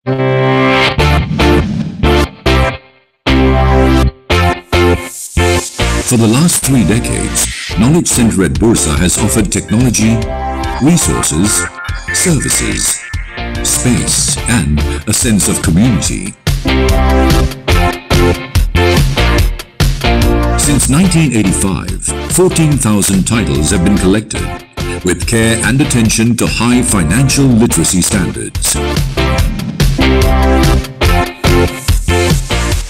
For the last 3 decades, Knowledge Center at Bursa has offered technology, resources, services, space, and a sense of community. Since 1985, 14,000 titles have been collected, with care and attention to high financial literacy standards.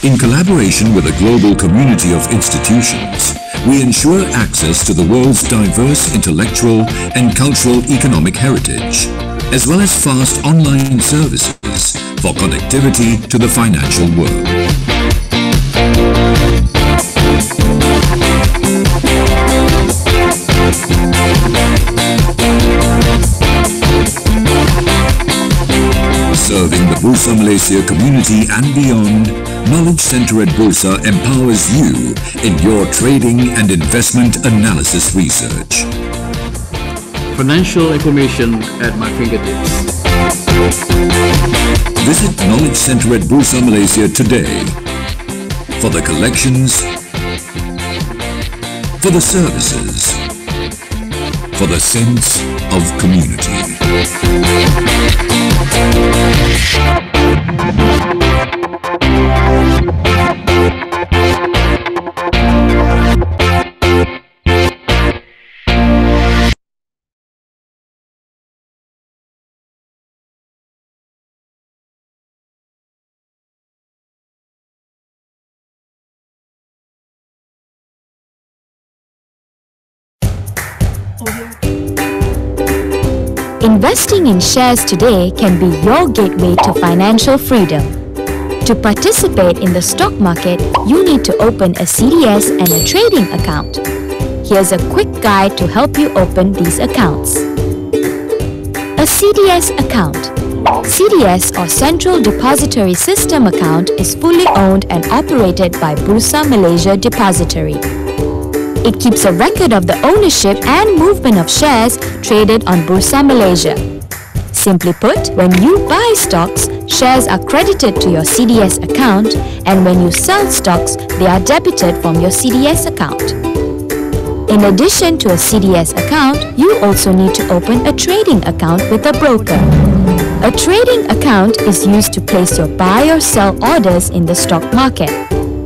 In collaboration with a global community of institutions, we ensure access to the world's diverse intellectual and cultural economic heritage, as well as fast online services for connectivity to the financial world. Serving the Bursa Malaysia community and beyond, Knowledge Center at Bursa empowers you in your trading and investment analysis research. Financial information at my fingertips. Visit Knowledge Center at Bursa Malaysia today for the collections, for the services, for the sense of community. Investing in shares today can be your gateway to financial freedom. To participate in the stock market, you need to open a CDS and a trading account. Here's a quick guide to help you open these accounts. A CDS account. CDS or Central Depository System account is fully owned and operated by Bursa Malaysia Depository. It keeps a record of the ownership and movement of shares traded on Bursa Malaysia. Simply put, when you buy stocks, shares are credited to your CDS account, and when you sell stocks, they are debited from your CDS account. In addition to a CDS account, you also need to open a trading account with a broker. A trading account is used to place your buy or sell orders in the stock market.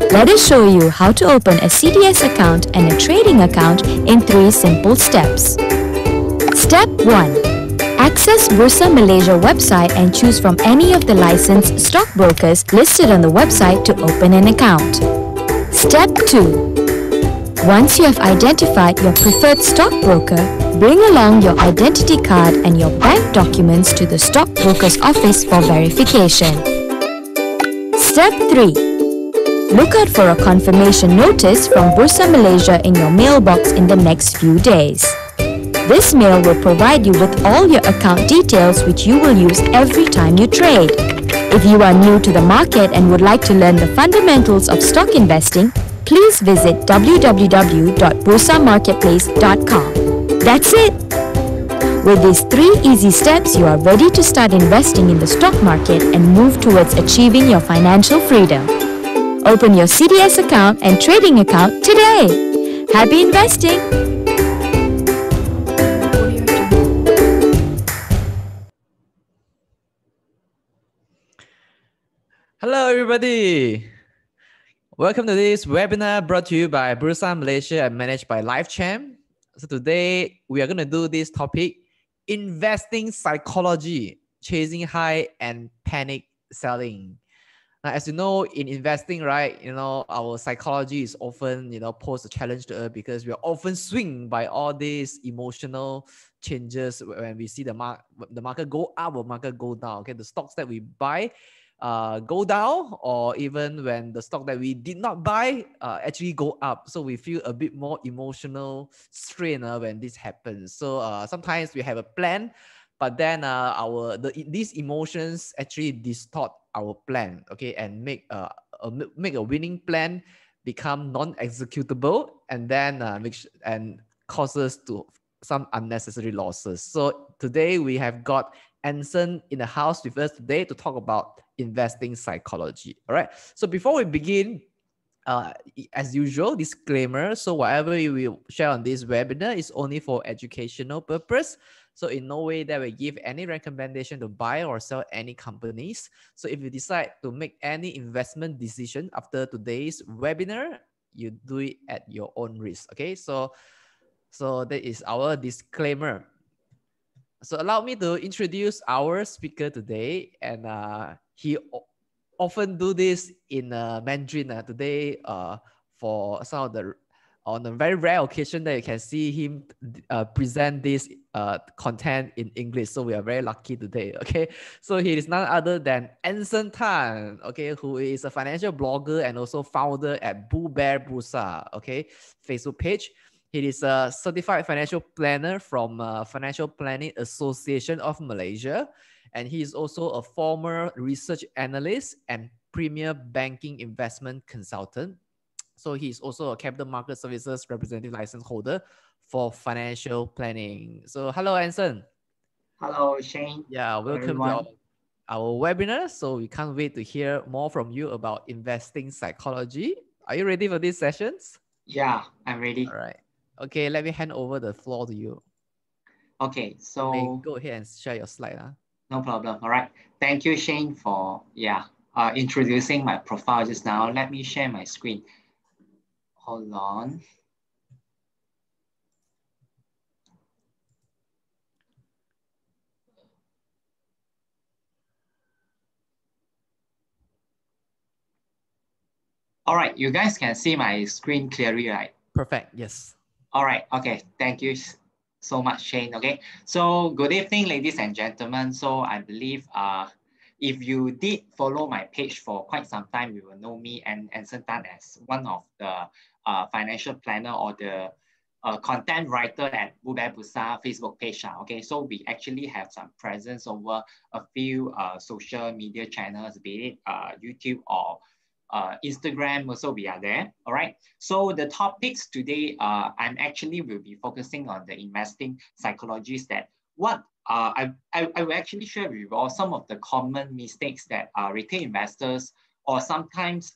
Let us show you how to open a CDS account and a trading account in 3 simple steps. Step 1. Access Bursa Malaysia website and choose from any of the licensed stockbrokers listed on the website to open an account. Step 2. Once you have identified your preferred stockbroker, bring along your identity card and your bank documents to the stockbroker's office for verification. Step 3. Look out for a confirmation notice from Bursa Malaysia in your mailbox in the next few days. This mail will provide you with all your account details which you will use every time you trade. If you are new to the market and would like to learn the fundamentals of stock investing, please visit www.bursamarketplace.com. That's it! With these 3 easy steps, you are ready to start investing in the stock market and move towards achieving your financial freedom. Open your CDS account and trading account today. Happy investing! Hello everybody! Welcome to this webinar brought to you by Bursa Malaysia and managed by LifeChamp. So today we are going to do this topic, investing psychology, chasing high and panic selling. Now, as you know, in investing, right, our psychology is often, pose a challenge to us because we are often swinged by all these emotional changes when we see the market go up or market go down. Okay, the stocks that we buy go down, or even when the stock that we did not buy actually go up. So we feel a bit more emotional strain when this happens. So sometimes we have a plan, but then these emotions actually distort our plan, okay, and make a winning plan become non-executable, and then and causes to some unnecessary losses. So today we have got Anson in the house with us today to talk about investing psychology. All right. So before we begin, as usual, disclaimer. So whatever we will share on this webinar is only for educational purpose. So in no way that we give any recommendation to buy or sell any companies. So if you decide to make any investment decision after today's webinar, you do it at your own risk. Okay. So that is our disclaimer. So allow me to introduce our speaker today, and he often do this in Mandarin today for some of the, on a very rare occasion that you can see him present this content in English. So we are very lucky today. Okay, so he is none other than Anson Tan, okay, who is a financial blogger and also founder at Bull Bear Bursa, okay, Facebook page. He is a certified financial planner from Financial Planning Association of Malaysia. And he is also a former research analyst and premier banking investment consultant. So he's also a capital market services representative license holder for financial planning. So hello, Anson. Hello, Shane. Yeah, welcome to our webinar. So we can't wait to hear more from you about investing psychology. Are you ready for these sessions? Yeah, I'm ready. All right. Okay, let me hand over the floor to you. Okay, so go ahead and share your slide. No problem. All right. Thank you, Shane, for introducing my profile just now. Let me share my screen. Hold on. All right, you guys can see my screen clearly, right? Perfect, yes. All right, okay, thank you so much, Shane. Okay, so good evening, ladies and gentlemen. So I believe if you did follow my page for quite some time, you will know me and Anson Tan as one of the financial planner or the content writer at Bull Bear Bursa Facebook page. Okay, so we actually have some presence over a few social media channels, be it YouTube or Instagram. Also we are there. All right, so the topics today I'm actually will be focusing on the investing psychologies, that what I will actually share with you all some of the common mistakes that retail investors or sometimes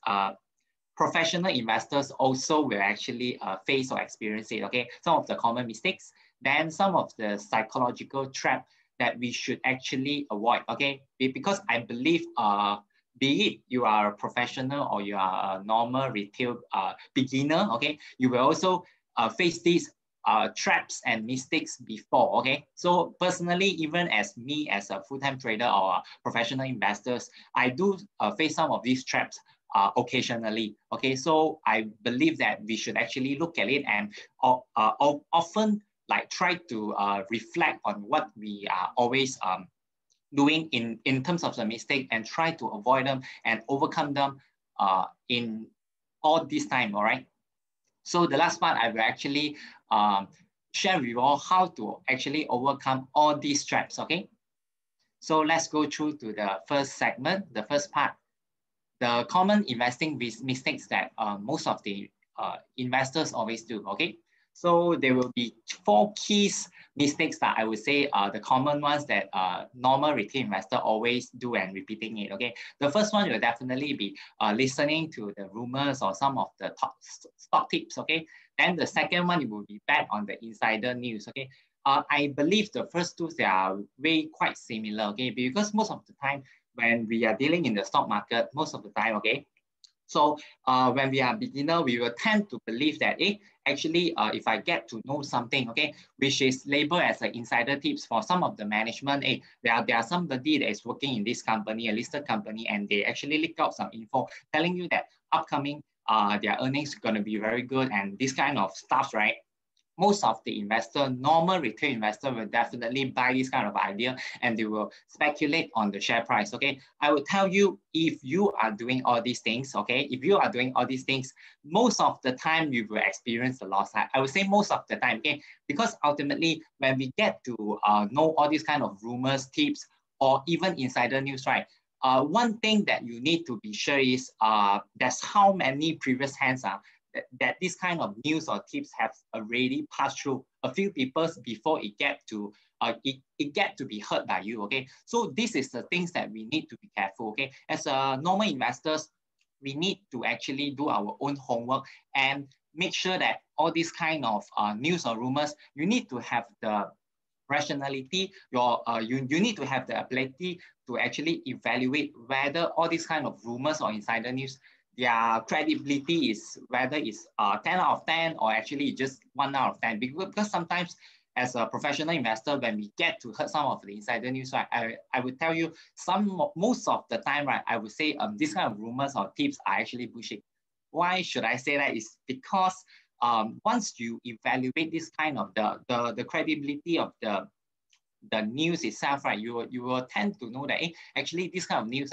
professional investors also will actually face or experience it. Okay, some of the common mistakes, then some of the psychological trap that we should actually avoid. Okay, because I believe be it you are a professional or you are a normal retail beginner, okay, you will also face these traps and mistakes before. Okay, so personally, even as me as a full-time trader or professional investors, I do face some of these traps occasionally. Okay, so I believe that we should actually look at it and often like try to reflect on what we are always doing in terms of the mistake and try to avoid them and overcome them in all this time. All right, so the last part I will actually share with you all how to actually overcome all these traps. Okay, so let's go through to the first segment, the first part, the common investing mistakes that most of the investors always do. Okay, so there will be 4 key mistakes that I would say are the common ones that normal retail investor always do and repeating it. Okay, the first one will definitely be listening to the rumors or some of the top stock tips. Okay, then the second one, it will be bet on the insider news. Okay, I believe the first two, they are way quite similar. Okay, because most of the time when we are dealing in the stock market, most of the time, okay, so when we are beginner, we will tend to believe that, actually, if I get to know something, okay, which is labeled as an insider tips for some of the management, there are somebody that is working in this company, a listed company, and they actually leak out some info telling you that upcoming their earnings going to be very good and this kind of stuff, right? Most of the normal retail investor will definitely buy this kind of idea and they will speculate on the share price. Okay, I will tell you, if you are doing all these things, okay, if you are doing all these things, most of the time you will experience the loss. I would say most of the time, okay, because ultimately when we get to know all these kind of rumors, tips, or even insider news, right? One thing that you need to be sure is that's how many previous hands that this kind of news or tips have already passed through a few people before it get to it get to be heard by you, okay? So this is the things that we need to be careful, okay? As normal investors, we need to actually do our own homework and make sure that all these kind of news or rumors, you need to have the rationality, you need to have the ability to actually evaluate whether all these kind of rumors or insider news, their credibility is whether it's 10 out of 10 or actually just 1 out of 10. Because sometimes as a professional investor, when we get to hear some of the insider news, right, I would tell you most of the time, right, I would say this kind of rumors or tips are actually bullshit. Why should I say that? Is because once you evaluate this kind of the credibility of the news itself, right, you will tend to know that actually this kind of news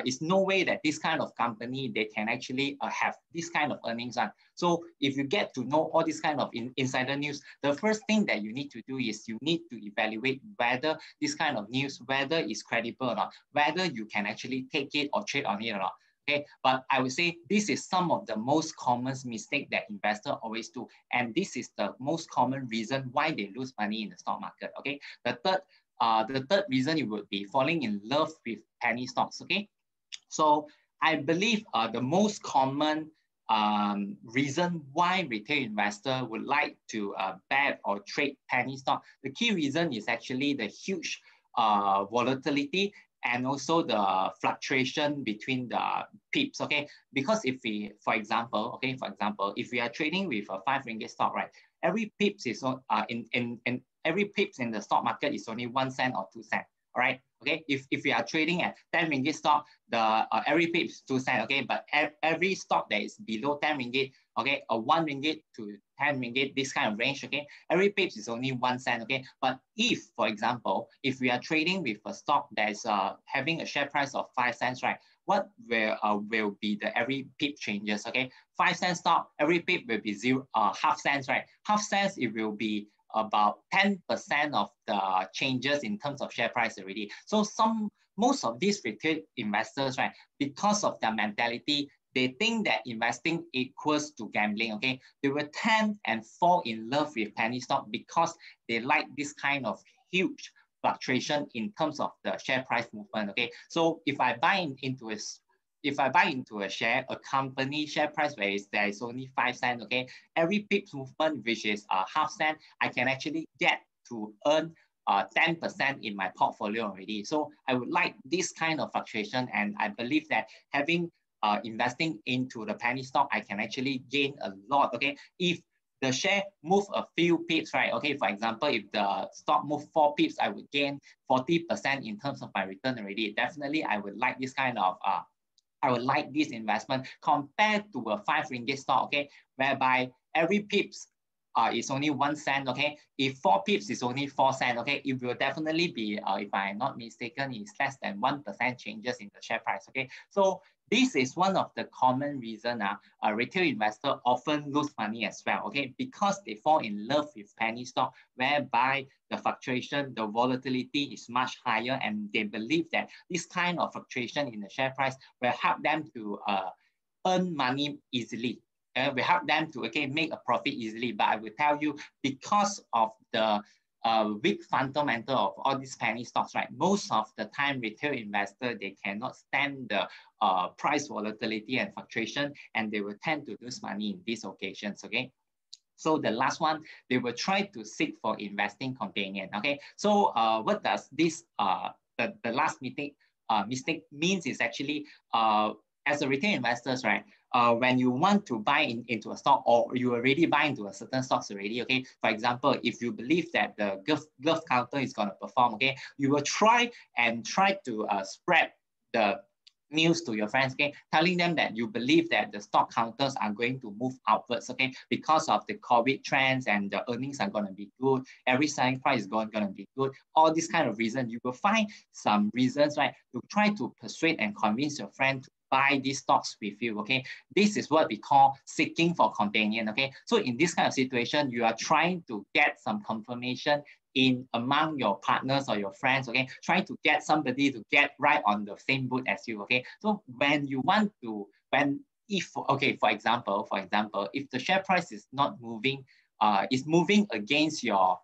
is no way that this kind of company, they can actually have this kind of earnings. So if you get to know all this kind of insider news, the first thing that you need to do is you need to evaluate whether this kind of news, whether it's credible or not, whether you can actually take it or trade on it or not. Okay, but I would say this is some of the most common mistake that investors always do. And this is the most common reason why they lose money in the stock market. Okay, the third reason, it would be falling in love with penny stocks. Okay, so I believe the most common reason why retail investor would like to bet or trade penny stock, the key reason is actually the huge volatility and also the fluctuation between the pips. Okay, because if we, for example, if we are trading with a 5 ringgit stock, right, every pips is every pips in the stock market is only 1 cent or 2 cents. All right. Okay. If we are trading at 10 ringgit stock, the every pips 2 cents. Okay. But every stock that is below 10 ringgit, okay, 1 ringgit to 10 ringgit, this kind of range, okay, every pips is only 1 cent. Okay. But if, for example, if we are trading with a stock that is having a share price of 5 cents, right, what will be the every pip changes? Okay, 5 cent stock, every pip will be half cents, right? Half cents, it will be about 10% of the changes in terms of share price already. So most of these retail investors, right, because of their mentality, they think that investing equals to gambling. Okay, they will tend and fall in love with penny stock because they like this kind of huge fluctuation in terms of the share price movement. Okay, so if I buy into a share, a company share price where there is only 5 cents, okay, every pips movement, which is half cent, I can actually get to earn 10% in my portfolio already. So I would like this kind of fluctuation, and I believe that having investing into the penny stock, I can actually gain a lot. Okay, if the share move a few pips, right? Okay, for example, if the stock move 4 pips, I would gain 40% in terms of my return already. Definitely, I would like this kind of I would like this investment compared to a 5 ringgit stock, okay, whereby every pips is only 1 cent, okay. If 4 pips is only 4 cents, okay, it will definitely be, if I'm not mistaken, it's less than 1% changes in the share price, okay. So this is one of the common reasons retail investors often lose money as well, okay, because they fall in love with penny stock, whereby the fluctuation, the volatility is much higher, and they believe that this kind of fluctuation in the share price will help them to earn money easily. Will help them to make a profit easily. But I will tell you, because of the weak fundamental of all these penny stocks, right? Most of the time, retail investor, they cannot stand the price volatility and fluctuation, and they will tend to lose money in these occasions. Okay. So the last one, they will try to seek for investing companion. Okay. So what does this the last mistake means is actually as a retail investors, right? When you want to buy into a stock, or you already buy into a certain stocks already, okay? For example, if you believe that the glove counter is going to perform, okay, you will try to spread the news to your friends, okay, telling them that you believe that the stock counters are going to move upwards, okay, because of the COVID trends, and the earnings are going to be good, every selling price is going to be good, all these kind of reasons. You will find some reasons, right, to try to persuade and convince your friend to buy these stocks with you, okay? This is what we call seeking for companion, okay? So in this kind of situation, you are trying to get some confirmation in among your partners or your friends, okay? Trying to get somebody to get right on the same boat as you, okay? So when you want to, for example, if the share price is not moving, is moving against your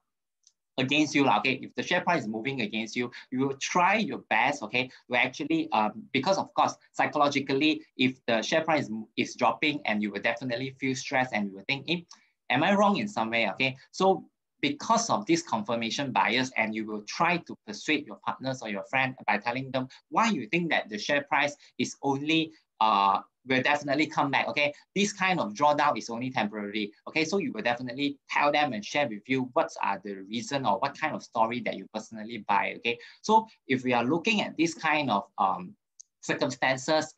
against you, okay, if the share price is moving against you, you will try your best, okay, to actually, because of course, psychologically, if the share price is dropping, and you will definitely feel stressed, and you will think, am I wrong in some way, okay? So because of this confirmation bias, and you will try to persuade your partners or your friend by telling them why you think that the share price is only, will definitely come back, okay? This kind of drawdown is only temporary, okay? So you will definitely tell them and share with you what are the reason or what kind of story that you personally buy, okay? So if we are looking at this kind of circumstances,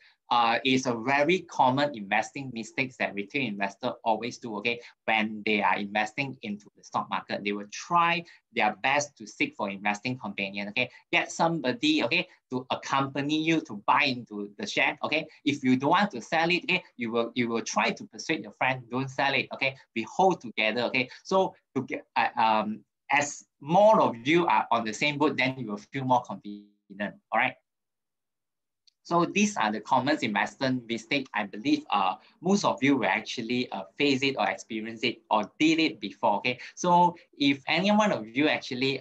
is a very common investing mistakes that retail investors always do, okay? When they are investing into the stock market, they will try their best to seek for investing companion, okay? Get somebody, okay, to accompany you to buy into the share, okay? If you don't want to sell it, okay, you will try to persuade your friend, don't sell it, okay? We hold together, okay? So to get, as more of you are on the same boat, then you will feel more confident, all right? So these are the common investment mistakes. I believe most of you will actually face it or experience it or did it before, okay? So if any one of you actually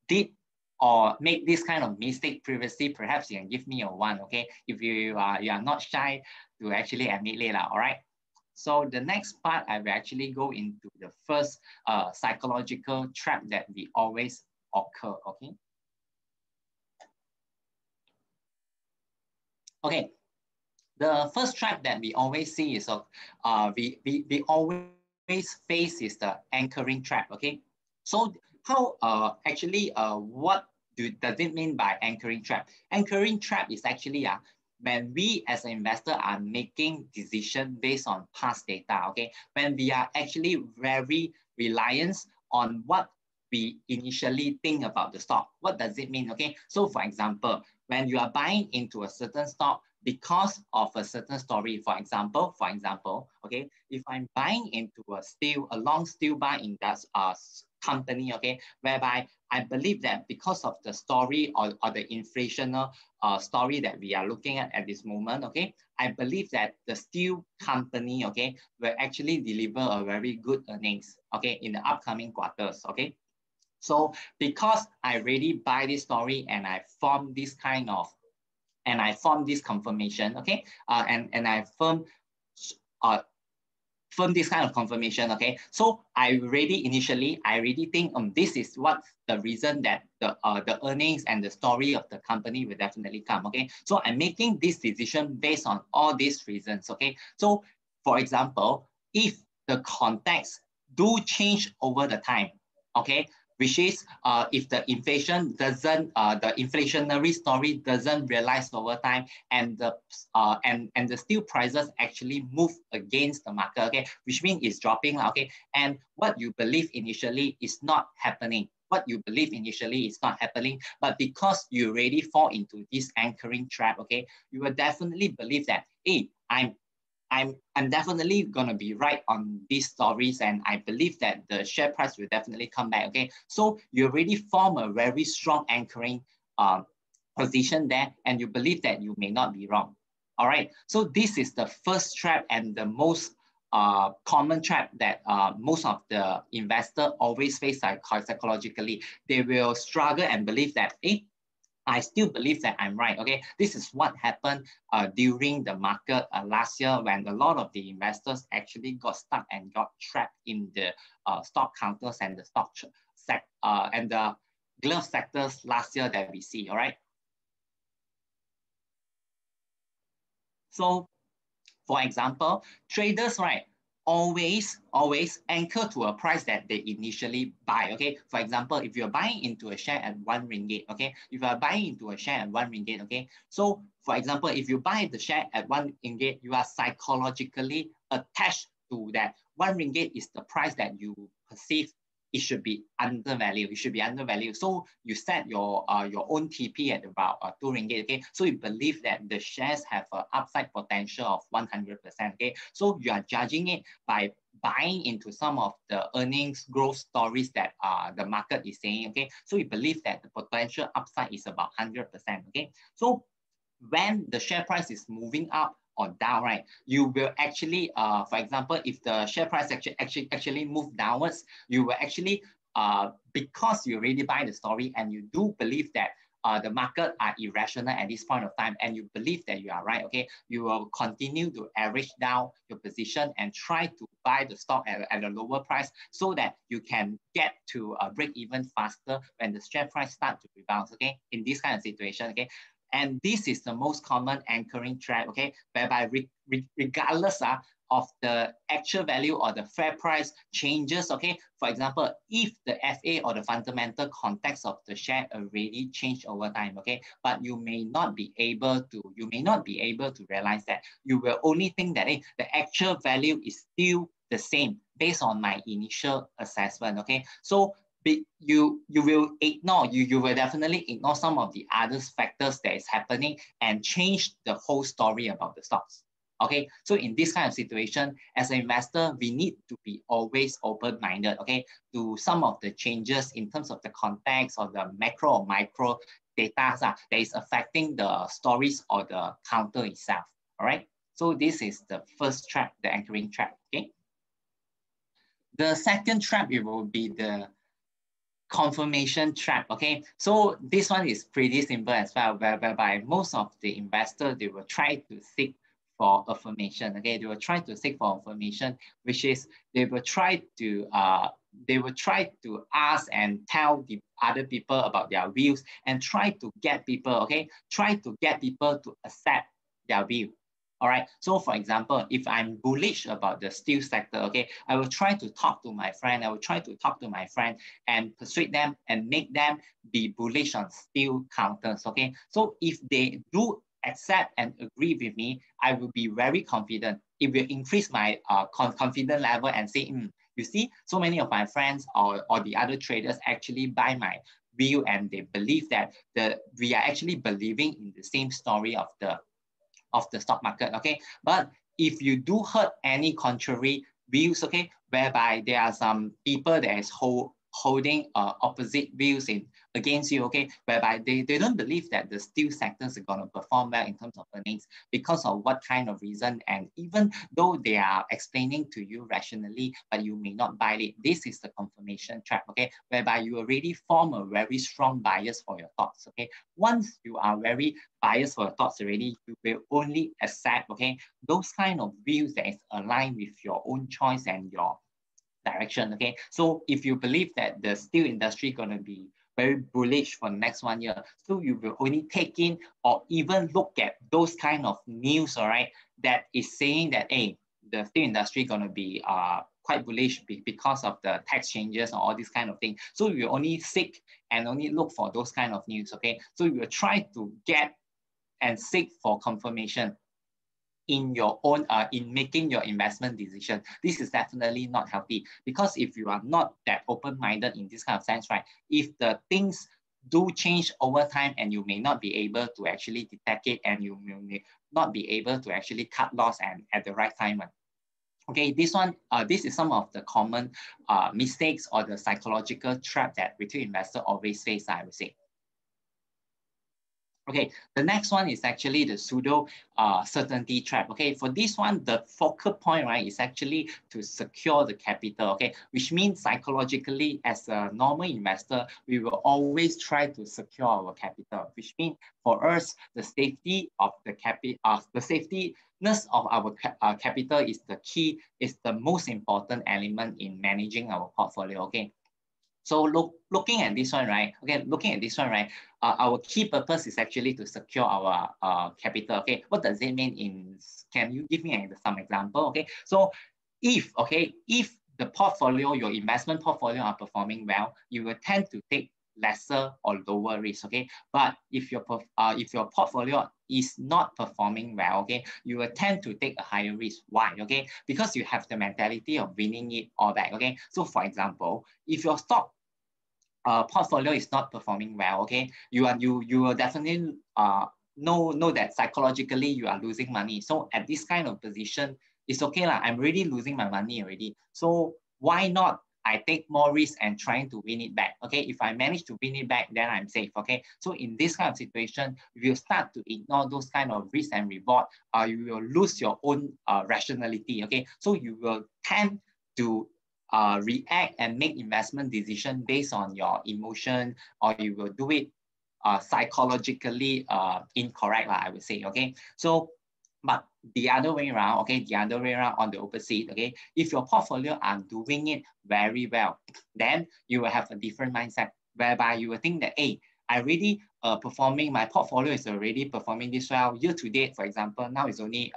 did or make this kind of mistake previously, perhaps you can give me a one, okay? If you are not shy to actually admit later, all right? So the next part, I will actually go into the first psychological trap that we always occur, okay? Okay, the first trap that we always see is we always face is the anchoring trap. Okay, so how actually what does it mean by anchoring trap? Anchoring trap is actually when we as an investor are making decision based on past data. Okay, when we are actually very reliant on what we initially think about the stock. What does it mean? Okay, so for example, when you are buying into a certain stock because of a certain story, for example, okay, if I'm buying into a long steel bar in that company, okay, whereby I believe that because of the story or the inflationary story that we are looking at this moment, okay, I believe that the steel company, okay, will actually deliver a very good earnings, okay, in the upcoming quarters, okay. So because I really buy this story and I form this confirmation, okay, and I form this kind of confirmation, okay. So I already think this is what the reason that the earnings and the story of the company will definitely come, okay. So I'm making this decision based on all these reasons, okay. So for example, if the context do change over the time, okay, which is if the inflation doesn't, the inflationary story doesn't realize over time, and the and the steel prices actually move against the market, okay, which means it's dropping, okay, and what you believe initially is not happening. What you believe initially is not happening, but because you already fall into this anchoring trap, okay, you will definitely believe that, hey, I'm definitely gonna be right on these stories, and I believe that the share price will definitely come back. Okay, so you already form a very strong anchoring position there, and you believe that you may not be wrong. All right, so this is the first trap and the most common trap that most of the investors always face psychologically. They will struggle and believe that, I still believe that I'm right, okay? This is what happened during the market last year, when a lot of the investors actually got stuck and got trapped in the stock counters and the stock and the glove sectors last year that we see, all right? So, for example, traders, right, always anchor to a price that they initially buy, okay? For example, if you're buying into a share at 1 ringgit, okay? If you're buying into a share at 1 ringgit, okay? So, for example, if you buy the share at 1 ringgit, you are psychologically attached to that. 1 ringgit is the price that you perceive it should be undervalued. It should be undervalued. So you set your own TP at about 2 ringgit. Okay, so you believe that the shares have an upside potential of 100%. Okay, so you are judging it by buying into some of the earnings growth stories that the market is saying. Okay, so you believe that the potential upside is about 100%. Okay, so when the share price is moving up or down, right, you will actually, for example, if the share price actually move downwards, you will actually because you really buy the story and you do believe that the market are irrational at this point of time, and you believe that you are right, okay, you will continue to average down your position and try to buy the stock at a lower price so that you can get to a break even faster when the share price start to rebound, okay, in this kind of situation, okay. And this is the most common anchoring trap, okay, whereby regardless of the actual value or the fair price changes, okay. For example, if the FA or the fundamental context of the share already changed over time, okay, but you may not be able to realize that. You will only think that the actual value is still the same based on my initial assessment, okay. So you will definitely ignore some of the other factors that is happening and change the whole story about the stocks. Okay, so in this kind of situation, as an investor, we need to be always open-minded, okay, to some of the changes in terms of the context or the macro or micro data that is affecting the stories or the counter itself. All right, so this is the first trap, the anchoring trap. Okay, the second trap, it will be the confirmation trap. Okay, so this one is pretty simple as well, whereby most of the investors, they will try to seek for affirmation. Okay, they will try to seek for affirmation, which is they will try to ask and tell the other people about their views and try to get people to accept their view. All right, so for example, if I'm bullish about the steel sector, okay, I will try to talk to my friend, and persuade them and make them be bullish on steel counters, okay. So if they do accept and agree with me, I will be very confident. It will increase my confidence level and say, you see, so many of my friends or the other traders actually buy my view and they believe that we are actually believing in the same story of the stock market, okay. But if you do heard any contrary views, okay, whereby there are some people that is holding opposite views against you, okay, whereby they don't believe that the steel sectors are going to perform well in terms of earnings because of what kind of reason, and even though they are explaining to you rationally, but you may not buy it. This is the confirmation trap, okay, whereby you already form a very strong bias for your thoughts, okay. Once you are very biased for your thoughts already, you will only accept, okay, those kind of views that is aligned with your own choice and your direction, okay. So if you believe that the steel industry going to be very bullish for the next 1 year, so you will only take in or even look at those kind of news, all right, that is saying that, hey, the steel industry going to be quite bullish because of the tax changes or all this kind of thing. So you only seek and only look for those kind of news, okay. So you will try to get and seek for confirmation in your own in making your investment decision. This is definitely not healthy, because if you are not that open-minded in this kind of sense, right, if the things do change over time and you may not be able to actually detect it, and you may not be able to actually cut loss and at the right time. Okay, this is some of the common mistakes or the psychological trap that retail investors always face, I would say. Okay, the next one is actually the pseudo certainty trap. Okay, for this one, the focal point, right, is actually to secure the capital. Okay, which means psychologically, as a normal investor, we will always try to secure our capital. Which means for us, the safety of the safetyness of our capital is the key, is the most important element in managing our portfolio. Okay. So looking at this one, right? Okay, our key purpose is actually to secure our capital. Okay, what does it mean? Can you give me some example? Okay, so if the portfolio, your investment portfolio are performing well, you will tend to take lesser or lower risk. Okay, but if your portfolio is not performing well, okay, you will tend to take a higher risk. Why? Okay, because you have the mentality of winning it all back. Okay, so for example, if your stock portfolio is not performing well, okay, you will definitely know that psychologically you are losing money. So at this kind of position, it's okay lah. I'm really losing my money already. So why not I take more risk and trying to win it back? Okay, if I manage to win it back, then I'm safe. Okay, so in this kind of situation, if you start to ignore those kind of risk and reward, you will lose your own rationality. Okay, so you will tend to react and make investment decision based on your emotion, or you will do it psychologically incorrect, I would say, okay? So, but the other way around, okay, the other way around on the opposite, okay, if your portfolio are doing it very well, then you will have a different mindset whereby you will think that, hey, I really performing, my portfolio is already performing this well. Year to date, for example, now it's only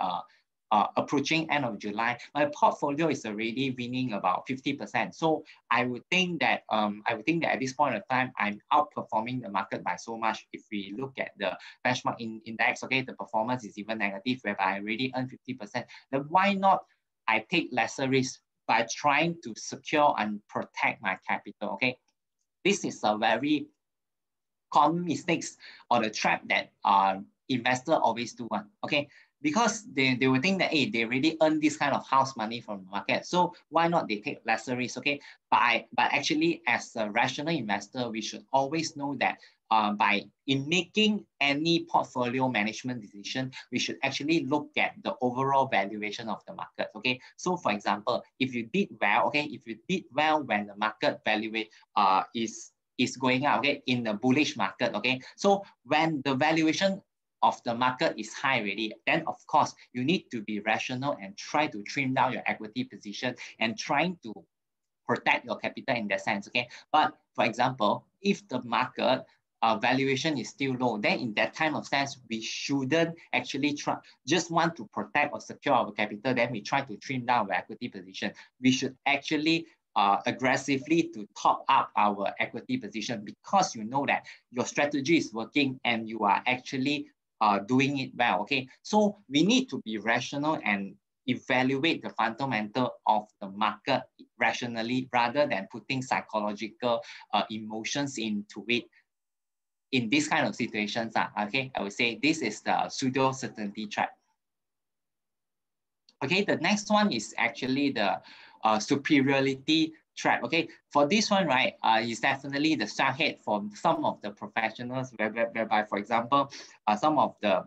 approaching end of July, my portfolio is already winning about 50%. So I would think that at this point of time, I'm outperforming the market by so much. If we look at the benchmark index, okay, the performance is even negative, whereby I already earn 50%. Then why not I take lesser risk by trying to secure and protect my capital? Okay, this is a very common mistakes or the trap that investor always do one. Okay, because they will think that, hey, they already earn this kind of house money from the market, so why not they take lesser risk? Okay, but actually, as a rational investor, we should always know that in making any portfolio management decision, we should actually look at the overall valuation of the market. Okay, so for example, if you did well, okay, if you did well when the market valuation is going up, okay, in the bullish market, okay, so when the valuation of the market is high already, then of course you need to be rational and try to trim down your equity position and trying to protect your capital in that sense, okay? But for example, if the market valuation is still low, then in that time of sense, we shouldn't actually just want to protect or secure our capital, then we try to trim down our equity position. We should actually aggressively to top up our equity position, because you know that your strategy is working and you are actually doing it well, okay? So we need to be rational and evaluate the fundamental of the market rationally rather than putting psychological emotions into it in this kind of situations. Okay, I would say this is the pseudo certainty trap. Okay, the next one is actually the superiority trap. Okay, for this one, right, is definitely the subhead for some of the professionals, whereby, for example, some of the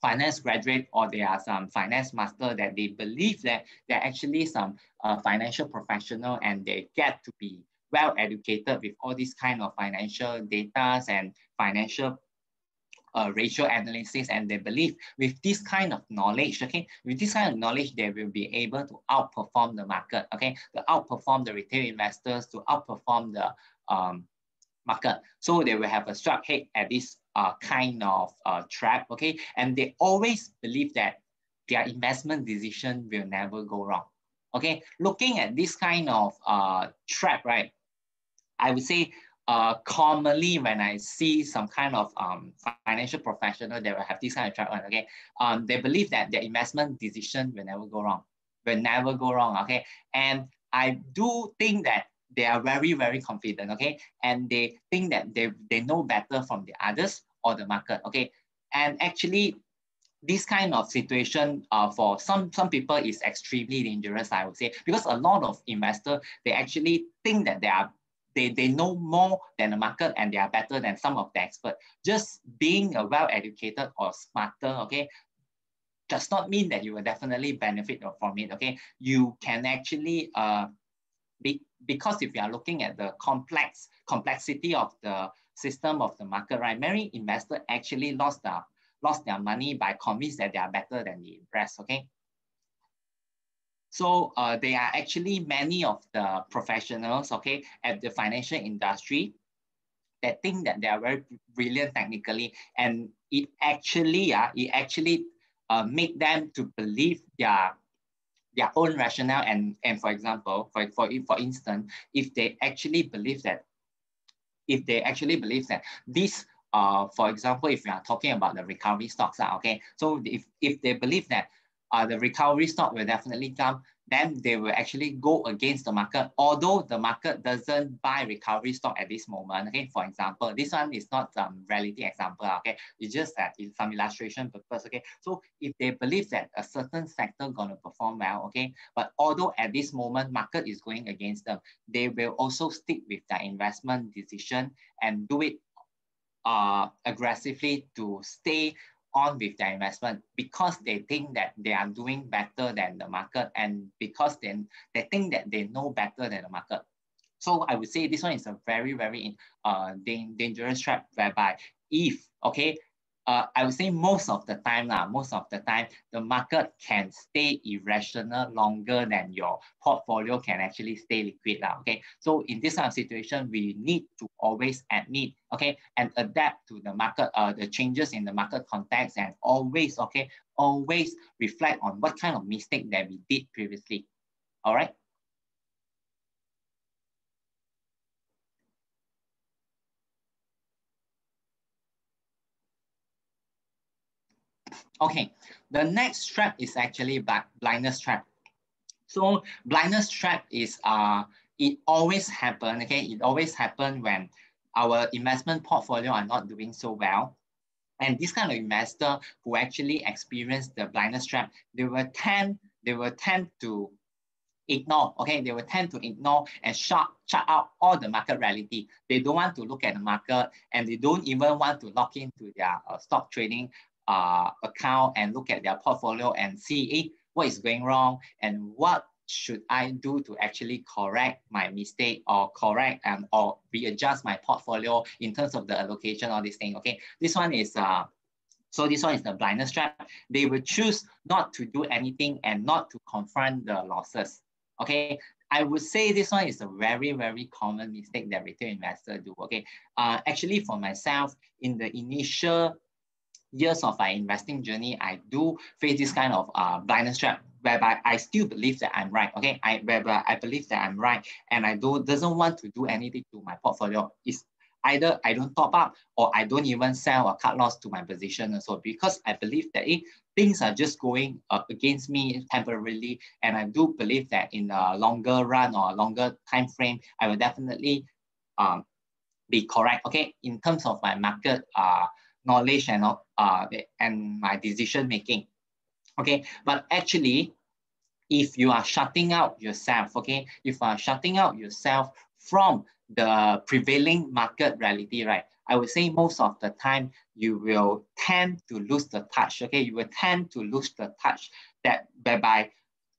finance graduate or there are some finance master that they believe that they're actually some financial professional and they get to be well educated with all these kind of financial data and financial ratio analysis, and they believe with this kind of knowledge, okay, with this kind of knowledge, they will be able to outperform the market, okay, to outperform the retail investors, to outperform the market. So they will have a struck head at this kind of trap, okay, and they always believe that their investment decision will never go wrong. Okay, looking at this kind of trap, right, I would say commonly when I see some kind of financial professional, they will have this kind of trap, okay, they believe that their investment decision will never go wrong, okay, and I do think that they are very, very confident, okay, and they think that they know better from the others or the market, okay, and actually this kind of situation for some people is extremely dangerous, I would say, because a lot of investors, they actually think that they know more than the market and they are better than some of the experts. Just being a well-educated or smarter, okay, does not mean that you will definitely benefit from it, okay. You can actually because if you are looking at the complexity of the system of the market, right, many investors actually lost their money by convinced that they are better than the rest, okay. So there are actually many of the professionals, okay, at the financial industry that think that they are very brilliant technically, and it actually make them to believe their own rationale, and for example, for instance, if they actually believe that this for example, if you are talking about the recovery stocks, okay, so if they believe that the recovery stock will definitely come, then they will actually go against the market, although the market doesn't buy recovery stock at this moment, okay. For example, this one is not some reality example, okay, it's just that in some illustration purpose, okay. So if they believe that a certain sector gonna perform well, okay, but although at this moment market is going against them, they will also stick with their investment decision and do it aggressively to stay on with their investment because they think that they are doing better than the market, and because they think that they know better than the market. So I would say this one is a very, very dangerous trap, whereby if, okay, I would say most of the time, the market can stay irrational longer than your portfolio can actually stay liquid. Okay, so in this kind of situation, we need to always admit, okay, and adapt to the market, the changes in the market context, and always, okay, always reflect on what kind of mistake that we did previously. All right. Okay, the next trap is actually blindness trap. So blindness trap is it always happen. Okay, it always happen when our investment portfolio are not doing so well, and this kind of investor who actually experience the blindness trap, they will tend to ignore. Okay, they will tend to ignore and shut out all the market reality. They don't want to look at the market, and they don't even want to log into their stock trading account and look at their portfolio and see what is going wrong and what should I do to actually correct my mistake, or correct or readjust my portfolio in terms of the allocation, all these things. Okay, this one is this one is the blindness trap. They will choose not to do anything and not to confront the losses. Okay, I would say this one is a very, very common mistake that retail investors do. Okay, actually for myself, in the initial years of my investing journey, I do face this kind of blindness trap, whereby I still believe that I'm right. Okay, whereby I believe that I'm right, and I doesn't want to do anything to my portfolio. It's either I don't top up, or I don't even sell or cut loss to my position also, because I believe that things are just going against me temporarily, and I do believe that in a longer run or a longer time frame, I will definitely be correct. Okay, in terms of my market knowledge and my decision making. Okay, but actually, if you are shutting out yourself, okay, if you are shutting out yourself from the prevailing market reality, right, I would say most of the time you will tend to lose the touch. Okay, you will tend to lose the touch that whereby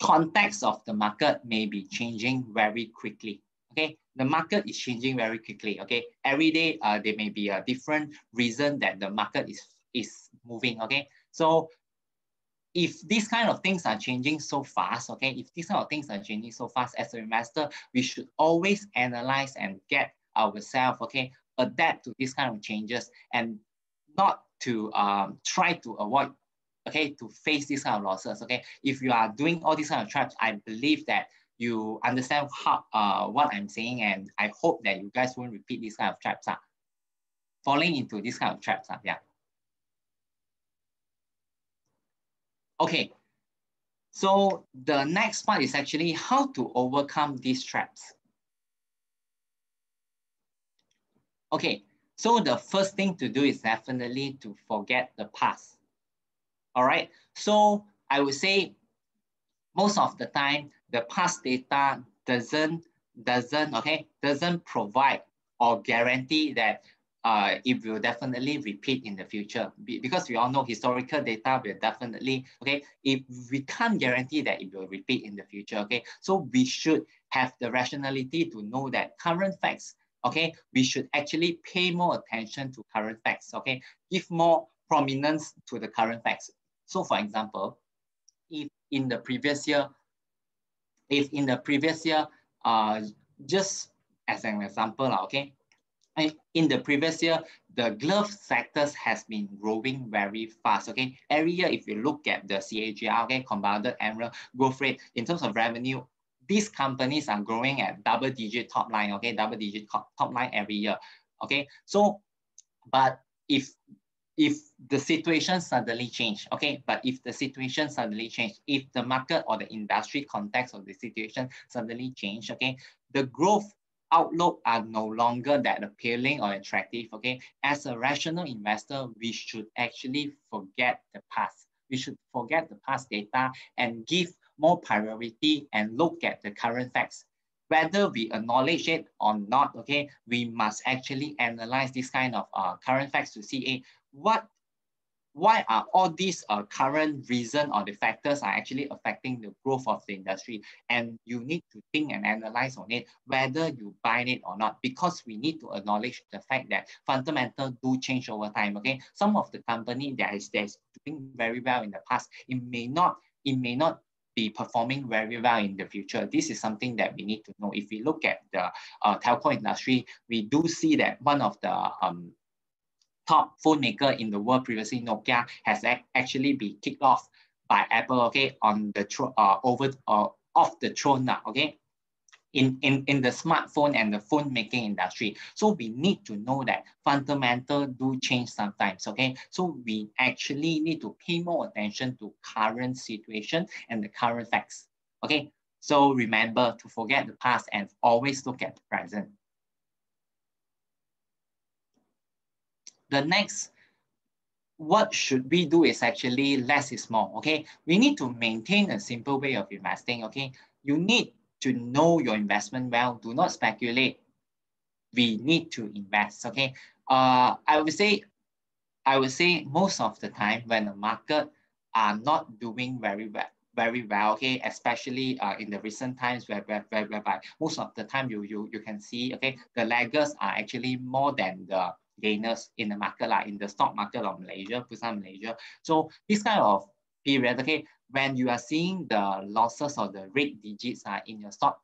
context of the market may be changing very quickly. Okay, the market is changing very quickly. Okay, every day there may be a different reason that the market is moving. Okay, so if these kind of things are changing so fast, okay, if these kind of things are changing so fast, as an investor, we should always analyze and get ourselves, okay, adapt to these kind of changes, and not to try to avoid, okay, to face these kind of losses. Okay, if you are doing all these kind of traps, I believe that you understand how what I'm saying, and I hope that you guys won't repeat these kind of traps, falling into these kind of traps. Yeah. Okay, so the next part is actually how to overcome these traps. Okay, so the first thing to do is definitely to forget the past. All right, so I would say most of the time, the past data doesn't provide or guarantee that it will definitely repeat in the future, because we all know historical data will definitely, okay, if we can't guarantee that it will repeat in the future. Okay, so we should have the rationality to know that current facts, okay, we should actually pay more attention to current facts. Okay, give more prominence to the current facts. So for example, if in the previous year, just as an example, okay, in the previous year, the glove sectors has been growing very fast. Okay, every year, if you look at the CAGR, okay, compounded annual growth rate in terms of revenue, these companies are growing at double-digit top line. Okay, double-digit top line every year. Okay, so but if the situation suddenly change, okay, if the market or the industry context of the situation suddenly change, okay, the growth outlook are no longer that appealing or attractive. Okay, as a rational investor, we should actually forget the past. We should forget the past data and give more priority and look at the current facts. Whether we acknowledge it or not, okay, we must actually analyze this kind of current facts to see what why are all these current reason or the factors are actually affecting the growth of the industry? And you need to think and analyze on it, whether you buy it or not, because we need to acknowledge the fact that fundamentals do change over time, okay? Some of the company that is doing very well in the past, it may not be performing very well in the future. This is something that we need to know. If we look at the telco industry, we do see that one of the top phone maker in the world, previously Nokia, has actually been kicked off by Apple, okay, on the off the throne now, okay, in the smartphone and the phone making industry. So we need to know that fundamentals do change sometimes, okay? So we actually need to pay more attention to current situation and the current facts, okay? So remember to forget the past and always look at the present. The next, what should we do is actually less is more, okay? We need to maintain a simple way of investing, okay? You need to know your investment well. Do not speculate. We need to invest, okay? I would say most of the time when the market are not doing very well, okay, especially in the recent times whereby most of the time you can see, okay, the laggers are actually more than the gainers in the market, like in the stock market of Malaysia, Busan, Malaysia. So this kind of period, okay, when you are seeing the losses or the rate digits in your stock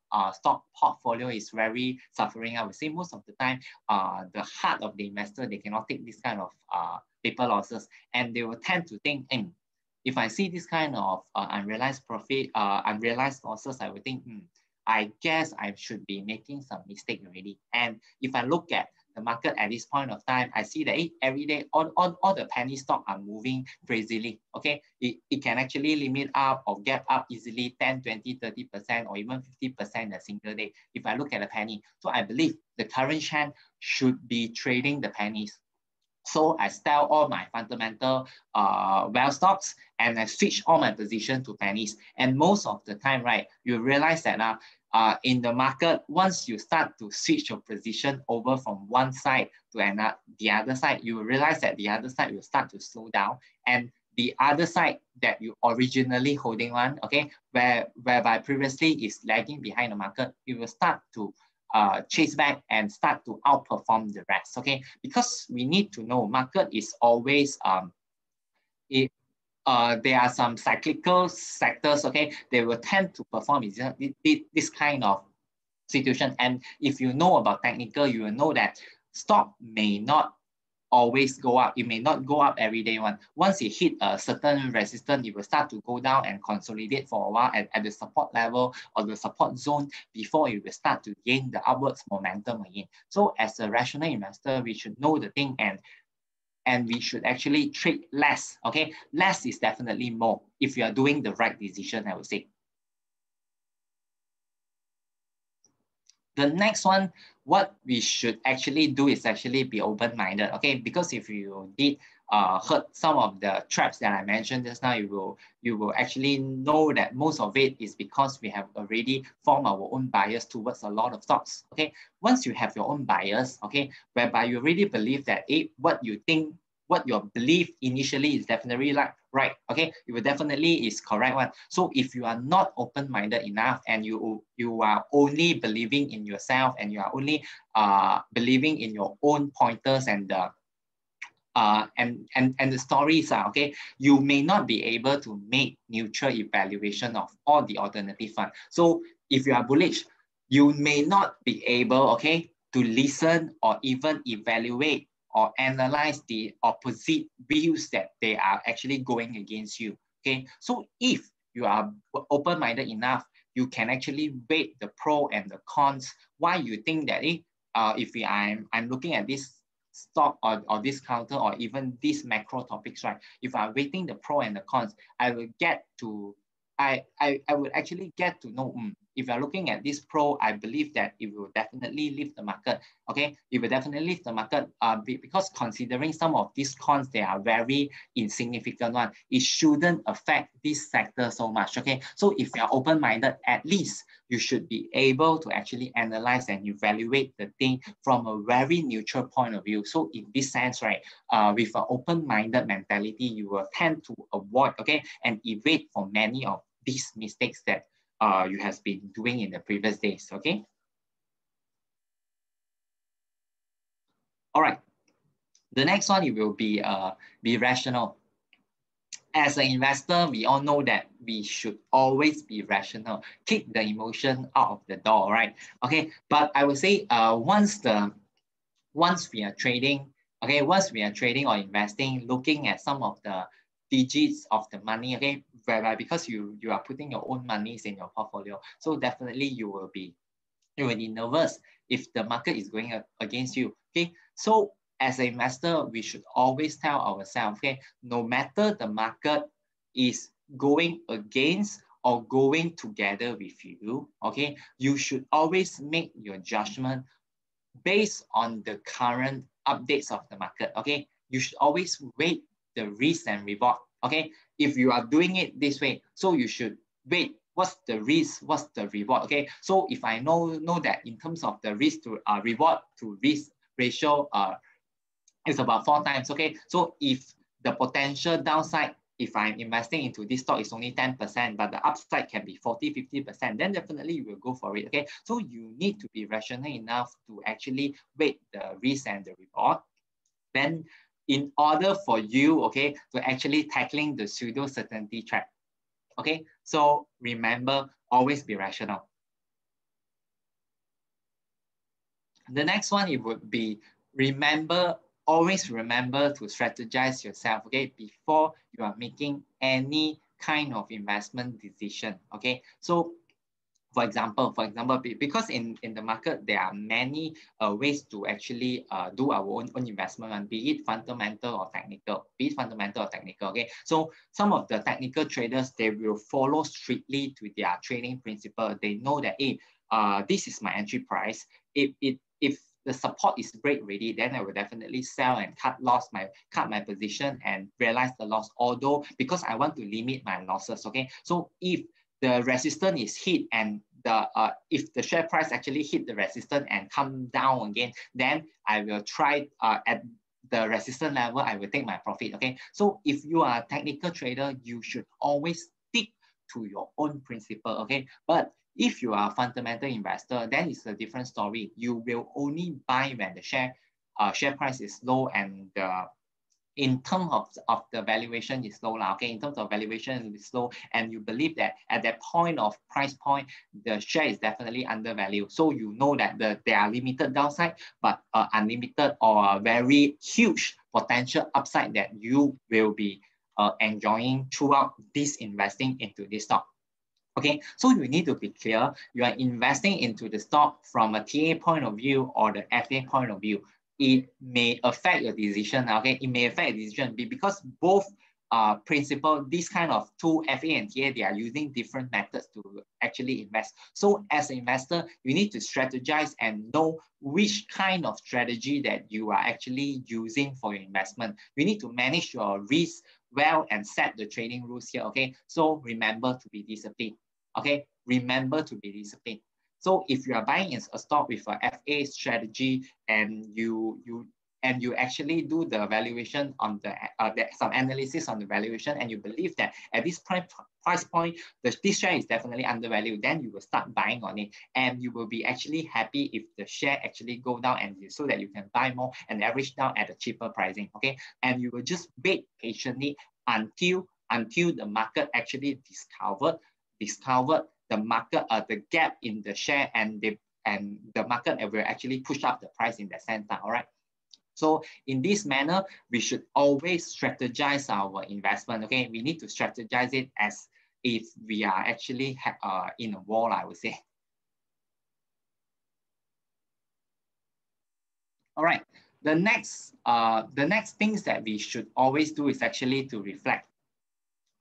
portfolio is very suffering, I would say most of the time, the heart of the investor, they cannot take this kind of paper losses, and they will tend to think, if I see this kind of unrealized profit, unrealized losses, I would think, I guess I should be making some mistake already. And if I look at the market at this point of time, I see that every day all the penny stock are moving crazily, okay? It can actually limit up or gap up easily 10, 20, 30%, or even 50% in a single day, if I look at the penny. So I believe the current trend should be trading the pennies. So I sell all my fundamental well stocks and I switch all my position to pennies. And most of the time, right, you realize that in the market, once you start to switch your position over from one side to the other side, you will realize that the other side will start to slow down. And the other side that you originally holding on, okay, whereby previously is lagging behind the market, you will start to chase back and start to outperform the rest, okay? Because we need to know market is always, there are some cyclical sectors, okay? They will tend to perform this kind of situation. And if you know about technical, you will know that stock may not always go up. It may not go up every day. Once it hit a certain resistance, it will start to go down and consolidate for a while at the support level or the support zone before it will start to gain the upwards momentum again. So as a rational investor, we should know the thing and we should actually trade less, okay? Less is definitely more if you are doing the right decision, I would say. The next one, what we should actually do is actually be open-minded, okay? Because if you did heard some of the traps that I mentioned just now, you will actually know that most of it is because we have already formed our own bias towards a lot of stocks, okay? Once you have your own bias, okay, whereby you already believe that what you think, what your belief initially is definitely right, okay? It will definitely is correct one. So if you are not open-minded enough and you are only believing in yourself and you are only believing in your own pointers and the stories are, okay, you may not be able to make neutral evaluation of all the alternative funds. So if you are bullish, you may not be able, okay, to listen or even evaluate or analyze the opposite views that they are actually going against you, okay? So if you are open-minded enough, you can actually weigh the pro and the cons. Why you think that I'm looking at this stock or this counter or even these macro topics, right? If I'm weighting the pro and the cons, I will get to, I would actually get to know if you're looking at this pro, I believe that it will definitely lift the market. Okay, it will definitely lift the market because considering some of these cons, they are very insignificant one. It shouldn't affect this sector so much. Okay, so if you're open-minded, at least you should be able to actually analyze and evaluate the thing from a very neutral point of view. So in this sense, right, with an open-minded mentality, you will tend to avoid, okay, and evade for many of these mistakes that you have been doing in the previous days, okay? All right, the next one, it will be rational. As an investor, we all know that we should always be rational, keep the emotion out of the door, right? Okay, but I would say once we are trading, okay, once we are trading or investing, looking at some of the digits of the money, okay, whereby because you are putting your own monies in your portfolio, so definitely you will be nervous if the market is going against you, okay? So as an investor, we should always tell ourselves, okay, no matter the market is going against or going together with you, okay, you should always make your judgment based on the current updates of the market, okay? You should always weigh the risk and reward, okay? If you are doing it this way, so you should weigh what's the risk, what's the reward, okay? So if I know that in terms of the risk to reward to risk ratio is about 4 times, okay? So if the potential downside, if I'm investing into this stock is only 10%, but the upside can be 40, 50%, then definitely you will go for it, okay? So you need to be rational enough to actually weigh the risk and the reward. Then in order for you, okay, to actually tackling the pseudo certainty trap, okay? So remember, always be rational. The next one, it would be always remember to strategize yourself, okay, before you are making any kind of investment decision, okay? So for example, because in the market, there are many ways to actually do our own investment, be it fundamental or technical, okay? So some of the technical traders, they will follow strictly to their trading principle. They know that, hey, this is my entry price. If the support is break ready, then I will definitely sell and cut my position and realize the loss, although because I want to limit my losses, okay? So if the resistance is hit and if the share price actually hit the resistance and come down again, then I will try at the resistance level, I will take my profit, okay? So if you are a technical trader, you should always stick to your own principle, okay? But if you are a fundamental investor, then it's a different story. You will only buy when the share price is low and in terms of the valuation is low, okay? In terms of valuation is low, and you believe that at that point of price point, the share is definitely undervalued. So you know that there are limited downside, but unlimited or a very huge potential upside that you will be enjoying throughout this investing into this stock. Okay, so you need to be clear, you are investing into the stock from a TA point of view or the FA point of view. It may affect your decision, okay? It may affect your decision because both principle, this kind of two, FA and TA, they are using different methods to actually invest. So as an investor, you need to strategize and know which kind of strategy that you are actually using for your investment. You need to manage your risk well and set the trading rules here, okay? So remember to be disciplined, okay? Remember to be disciplined. So if you are buying a stock with a FA strategy and you actually do the valuation on some analysis on the valuation, and you believe that at this price point, this share is definitely undervalued, then you will start buying on it, and you will be actually happy if the share actually go down, and so that you can buy more and average down at a cheaper pricing, okay? And you will just wait patiently until the market actually discovered the market, the gap in the share, and the market will actually push up the price in that center, all right? So in this manner, we should always strategize our investment, okay? We need to strategize it as if we are actually in a war, I would say. All right, the next things that we should always do is actually to reflect.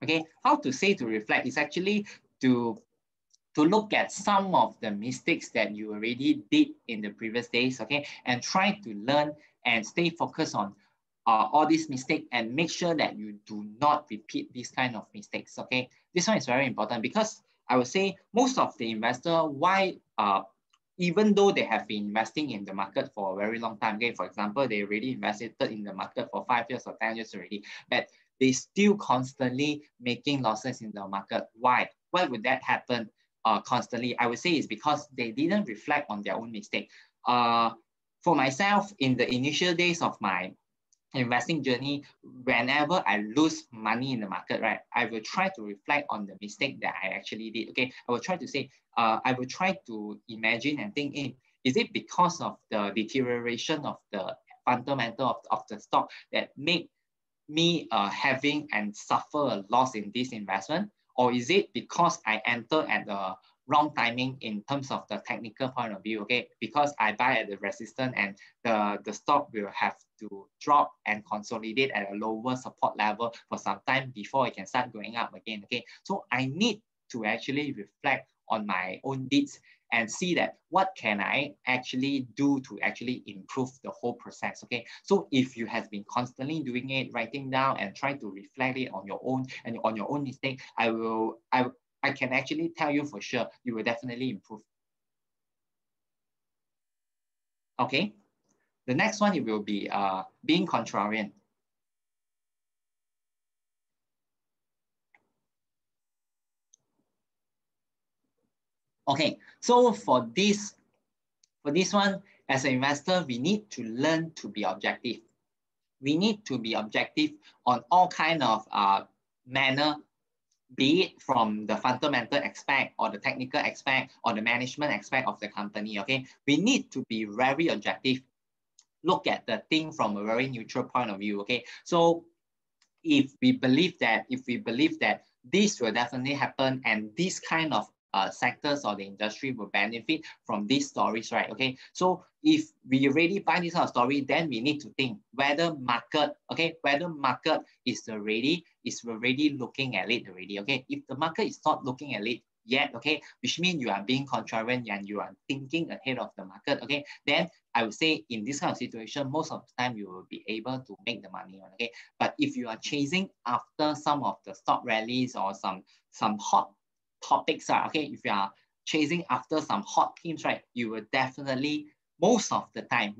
Okay, how to say to reflect is actually to to look at some of the mistakes that you already did in the previous days, okay, and try to learn and stay focused on all these mistakes and make sure that you do not repeat these kind of mistakes, okay. This one is very important because I would say most of the investor, why even though they have been investing in the market for a very long time, okay, for example, they already invested in the market for 5 years or 10 years already, but they still constantly making losses in the market. Why? Why would that happen constantly? I would say it's because they didn't reflect on their own mistake. For myself, in the initial days of my investing journey, whenever I lose money in the market, right, I will try to reflect on the mistake that I actually did. Okay, I will try to say, I will try to imagine and think, is it because of the deterioration of the fundamental of the stock that make me having and suffer a loss in this investment? Or is it because I enter at the wrong timing in terms of the technical point of view, okay? Because I buy at the resistance and the stock will have to drop and consolidate at a lower support level for some time before it can start going up again, okay? So I need to actually reflect on my own deeds and see that what can I actually do to actually improve the whole process, okay? So if you have been constantly doing it, writing down and trying to reflect it on your own and on your own mistake, I can actually tell you for sure, you will definitely improve. Okay, the next one, it will be being contrarian. Okay, so for this one, as an investor, we need to learn to be objective. We need to be objective on all kind of manner, be it from the fundamental aspect or the technical aspect or the management aspect of the company, okay? We need to be very objective, look at the thing from a very neutral point of view, okay? So if we believe that this will definitely happen and this kind of sectors or the industry will benefit from these stories, right? Okay, so if we already buy this kind of story, then we need to think whether market, okay, whether market is already looking at it already, okay? If the market is not looking at it yet, okay, which means you are being contrarian and you are thinking ahead of the market, okay, then I would say in this kind of situation, most of the time you will be able to make the money, okay? But if you are chasing after some of the stock rallies or some hot topics, okay, if you are chasing after some hot themes, right, you will definitely, most of the time,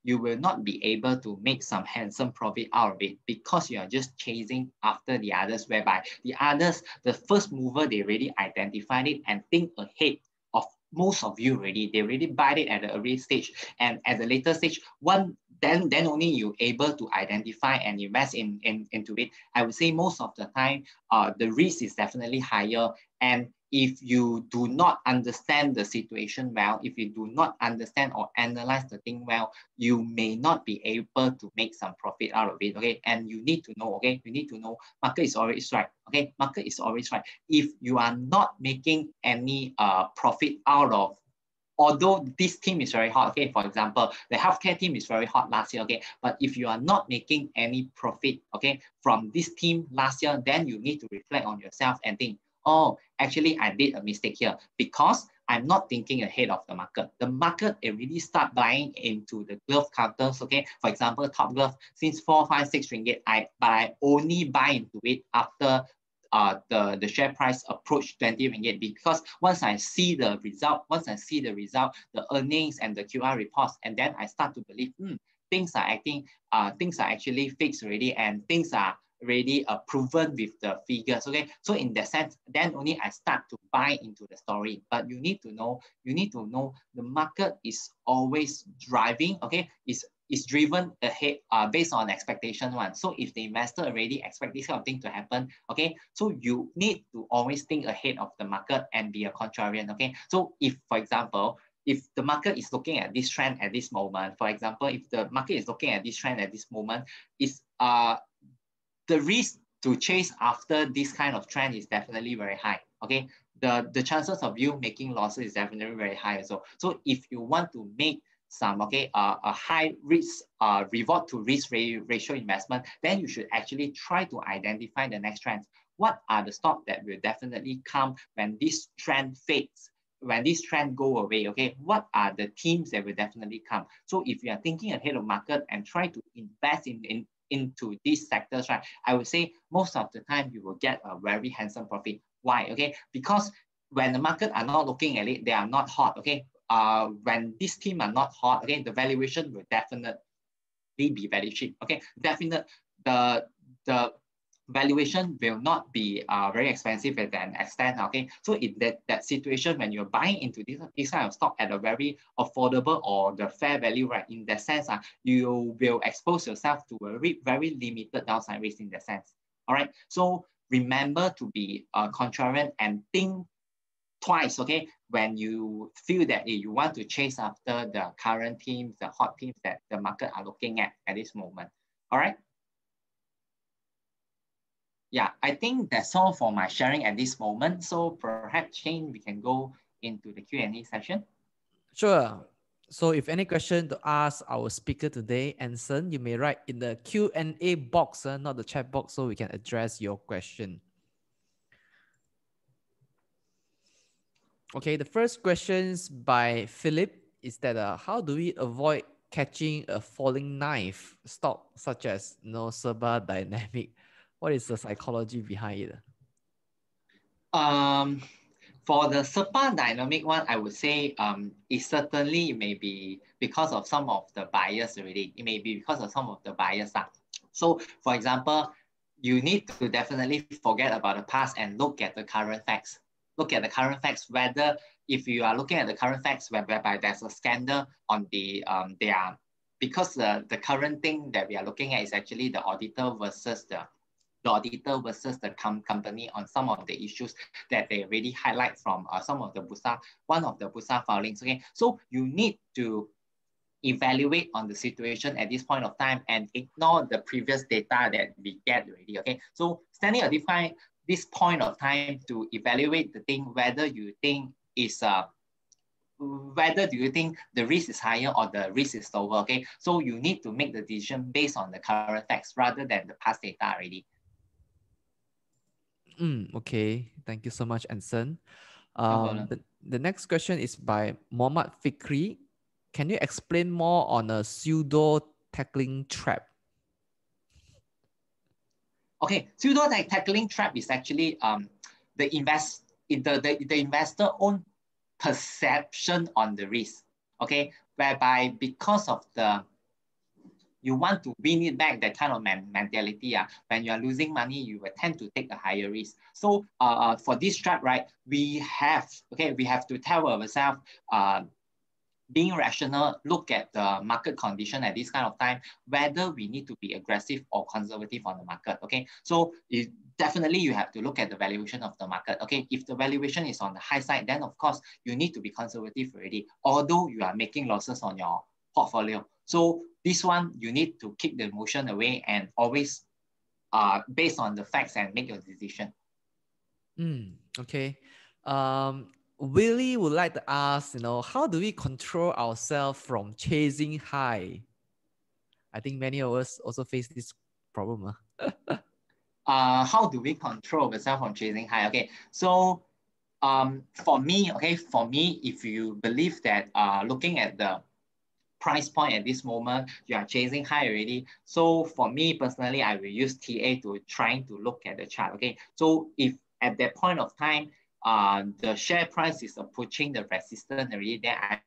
you will not be able to make some handsome profit out of it because you are just chasing after the others, whereby the others, the first mover, they already identified it and think ahead of most of you already. They already buy it at the early stage, and at the later stage, then only you able to identify and invest into it. I would say most of the time, the risk is definitely higher. And if you do not understand the situation well, if you do not understand or analyze the thing well, you may not be able to make some profit out of it, okay? And you need to know, okay? You need to know market is always right, okay? Market is always right. If you are not making any profit out of, although this team is very hot, okay, for example, the healthcare team is very hot last year, okay, but if you are not making any profit, okay, from this team last year, then you need to reflect on yourself and think, oh, actually, I did a mistake here because I'm not thinking ahead of the market. The market already start buying into the glove counters, okay? For example, Top Glove, since 4, 5, 6 ringgit, but I only buy into it after the share price approach 20 ringgit, because once I see the result, the earnings and the QR reports, and then I start to believe, things are actually fixed already, and things are already proven with the figures, okay? So in that sense, then only I start to buy into the story. But you need to know the market is always driving, okay? Is driven ahead based on expectation one. So if the investor already expect this kind of thing to happen, okay, so you need to always think ahead of the market and be a contrarian, okay? So if, for example, if the market is looking at this trend at this moment, for example, if the market is looking at this trend at this moment, is the risk to chase after this kind of trend is definitely very high, okay? The chances of you making losses is definitely very high as well. So if you want to make some a high risk reward to risk ratio investment, then you should actually try to identify the next trends. What are the stocks that will definitely come when this trend fades, when this trend go away? Okay, what are the themes that will definitely come? So if you are thinking ahead of market and try to invest into these sectors, right, I would say most of the time you will get a very handsome profit. Why? Okay, because when the market are not looking at it, they are not hot. Okay, when this team are not hot, okay, the valuation will definitely be very cheap. Okay, definitely the valuation will not be very expensive at an extent. Okay, so in that situation, when you're buying into this kind of stock at a very affordable or the fair value, right, in that sense, you will expose yourself to a very limited downside risk in that sense. All right, so remember to be contrarian and think twice, okay, when you feel that you want to chase after the current teams, the hot teams that the market are looking at this moment. All right. Yeah, I think that's all for my sharing at this moment. So perhaps, Shane, we can go into the Q&A session. Sure. So if any question to ask our speaker today, Anson, you may write in the Q&A box, not the chat box, so we can address your question. Okay, the first questions by Philip is that how do we avoid catching a falling knife stock such as Serba Dynamic? What is the psychology behind it? For the Superiority dynamic one, I would say it certainly may be because of some of the bias already. It may be because of some of the bias. So for example, you need to definitely forget about the past and look at the current facts. Look at the current facts, whether if you are looking at the current facts whereby there's a scandal on the, because the current thing that we are looking at is actually the auditor versus the company on some of the issues that they really highlight from some of the one of the Bursa filings. Okay, so you need to evaluate on the situation at this point of time and ignore the previous data that we get already. Okay, so standing define this point of time to evaluate the thing, whether you think is whether do you think the risk is higher or the risk is lower. Okay, so you need to make the decision based on the current facts rather than the past data already. Okay, thank you so much, Anson. No the next question is by Mohammad Fikri. Can you explain more on a pseudo tackling trap? Okay, pseudo tackling trap is actually the investor own perception on the risk. Okay, whereby because of you want to win it back, that kind of mentality. When you are losing money, you will tend to take a higher risk. So for this trap, right, we have to tell ourselves, being rational, look at the market condition at this kind of time, whether we need to be aggressive or conservative on the market. Okay, so definitely you have to look at the valuation of the market. Okay, if the valuation is on the high side, then of course you need to be conservative already, although you are making losses on your portfolio. So this one, you need to keep the emotion away and always based on the facts and make your decision. Okay. Willie would like to ask, how do we control ourselves from chasing high? I think many of us also face this problem. How do we control ourselves from chasing high? Okay, so for me, if you believe that looking at the price point at this moment, you are chasing high already. So for me personally, I will use TA to trying to look at the chart. Okay, so if at that point of time, the share price is approaching the resistance already, then I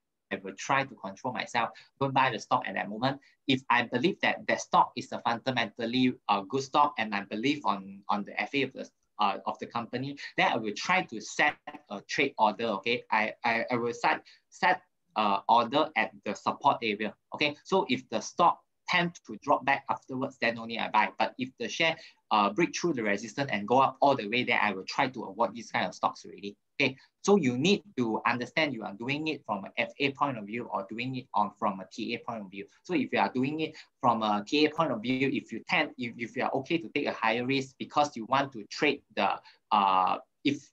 will try to control myself, don't buy the stock at that moment. If I believe that the stock is a fundamentally good stock and I believe on the FA of the company, then I will try to set a trade order. Okay, I will set order at the support area. Okay, so if the stock tend to drop back afterwards, then only I buy. But if the share break through the resistance and go up all the way, then I will try to avoid these kind of stocks already. Okay, so you need to understand you are doing it from an FA point of view or doing it from a TA point of view. So if you are doing it from a TA point of view, if you are okay to take a higher risk because you want to trade the if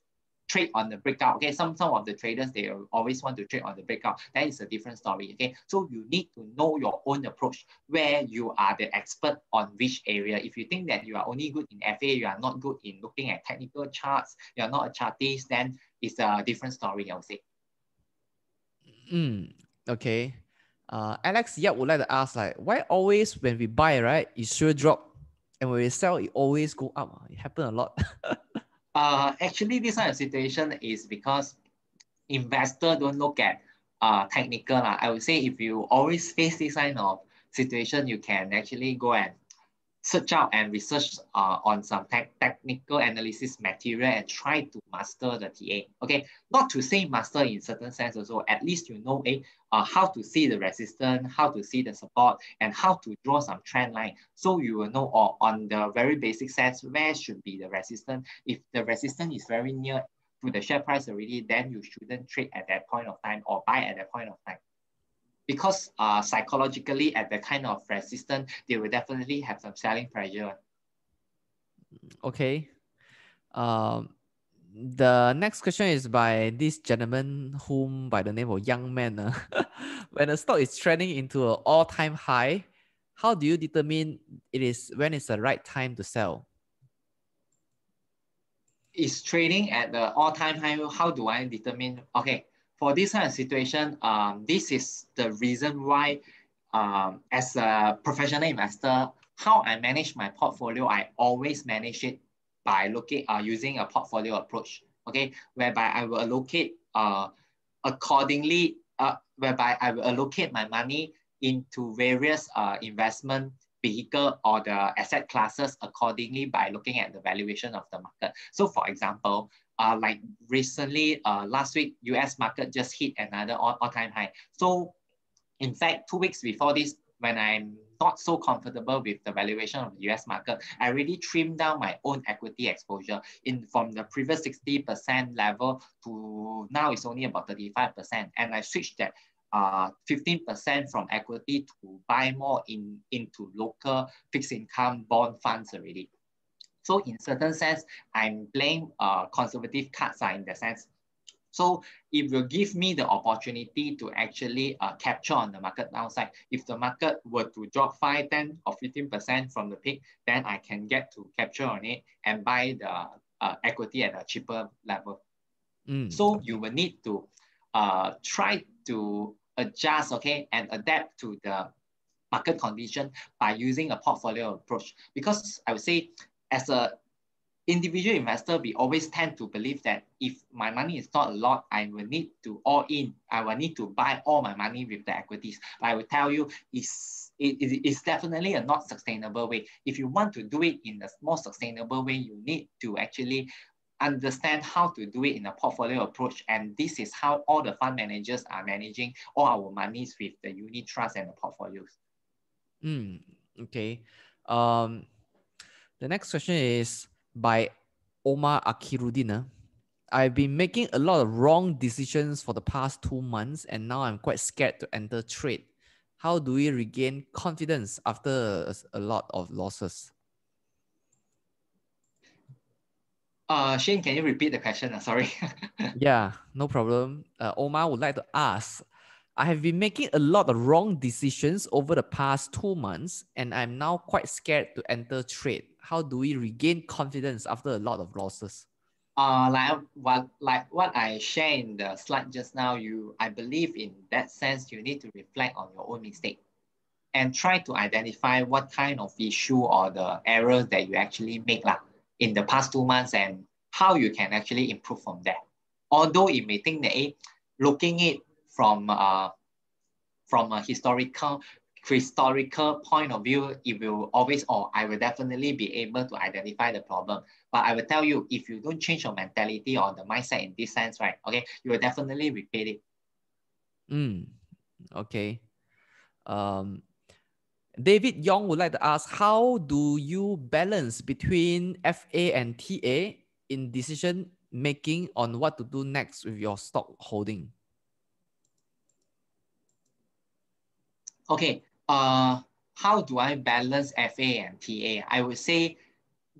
trade on the breakout. Okay, some of the traders, they always want to trade on the breakout. That is a different story. Okay, so you need to know your own approach, where you are the expert on which area. If you think that you are only good in FA, you are not good in looking at technical charts, you are not a chartist, then it's a different story, I would say. Okay. Alex Yap would like to ask, like, why always when we buy, right, it sure drop, and when we sell, it always go up? It happens a lot. Actually, this kind of situation is because investor don't look at technical. I would say if you always face this kind of situation, you can actually go and search out and research on some technical analysis material and try to master the TA. Okay, not to say master in certain sense also, at least you know how to see the resistance, how to see the support, and how to draw some trend line. So you will know on the very basic sense where should be the resistance. If the resistance is very near to the share price already, then you shouldn't trade at that point of time or buy at that point of time. Because psychologically at the kind of resistance, they will definitely have some selling pressure. Okay. The next question is by this gentleman whom by the name of Young Man. When a stock is trending into an all-time high, how do you determine when it's the right time to sell? Is trading at the all-time high, how do I determine? Okay, for this kind of situation, this is the reason why as a professional investor, how I manage my portfolio, I always manage it by using a portfolio approach, okay, whereby I will allocate accordingly, whereby I will allocate my money into various investment vehicle or the asset classes accordingly by looking at the valuation of the market. So for example, like recently, last week, US market just hit another all-time high. So in fact, 2 weeks before this, when I'm not so comfortable with the valuation of the US market, I really trimmed down my own equity exposure from the previous 60% level to now it's only about 35%. And I switched that 15% from equity to buy more into local fixed income bond funds already. So in certain sense, I'm playing conservative cards in the sense. So it will give me the opportunity to actually capture on the market downside. If the market were to drop 5, 10 or 15% from the peak, then I can get to capture on it and buy the equity at a cheaper level. So you will need to try to adjust, okay, and adapt to the market condition by using a portfolio approach. Because I would say as a individual investor, we always tend to believe that if my money is not a lot, I will need to all in. I will need to buy all my money with the equities. But I will tell you, it's definitely a not sustainable way. If you want to do it in a more sustainable way, you need to actually understand how to do it in a portfolio approach. And this is how all the fund managers are managing all our monies with the unit trust and the portfolios. Okay. The next question is by Omar Akiruddin. I've been making a lot of wrong decisions for the past 2 months, and now I'm quite scared to enter trade. How do we regain confidence after a lot of losses? Shane, can you repeat the question? Sorry. Yeah, no problem. Omar would like to ask, I have been making a lot of wrong decisions over the past 2 months, and I'm now quite scared to enter trade. How do we regain confidence after a lot of losses? Like what I shared in the slide just now, I believe in that sense, you need to reflect on your own mistake and try to identify what kind of issue or the errors that you actually make in the past 2 months and how you can actually improve from there. Although it may think that looking it from a historical point of view, it will always, I will definitely be able to identify the problem. But I will tell you, if you don't change your mentality or the mindset in this sense, right, okay, you will definitely repeat it. Okay. David Yong would like to ask, how do you balance between FA and TA in decision making on what to do next with your stock holding? Okay, how do I balance FA and TA? I would say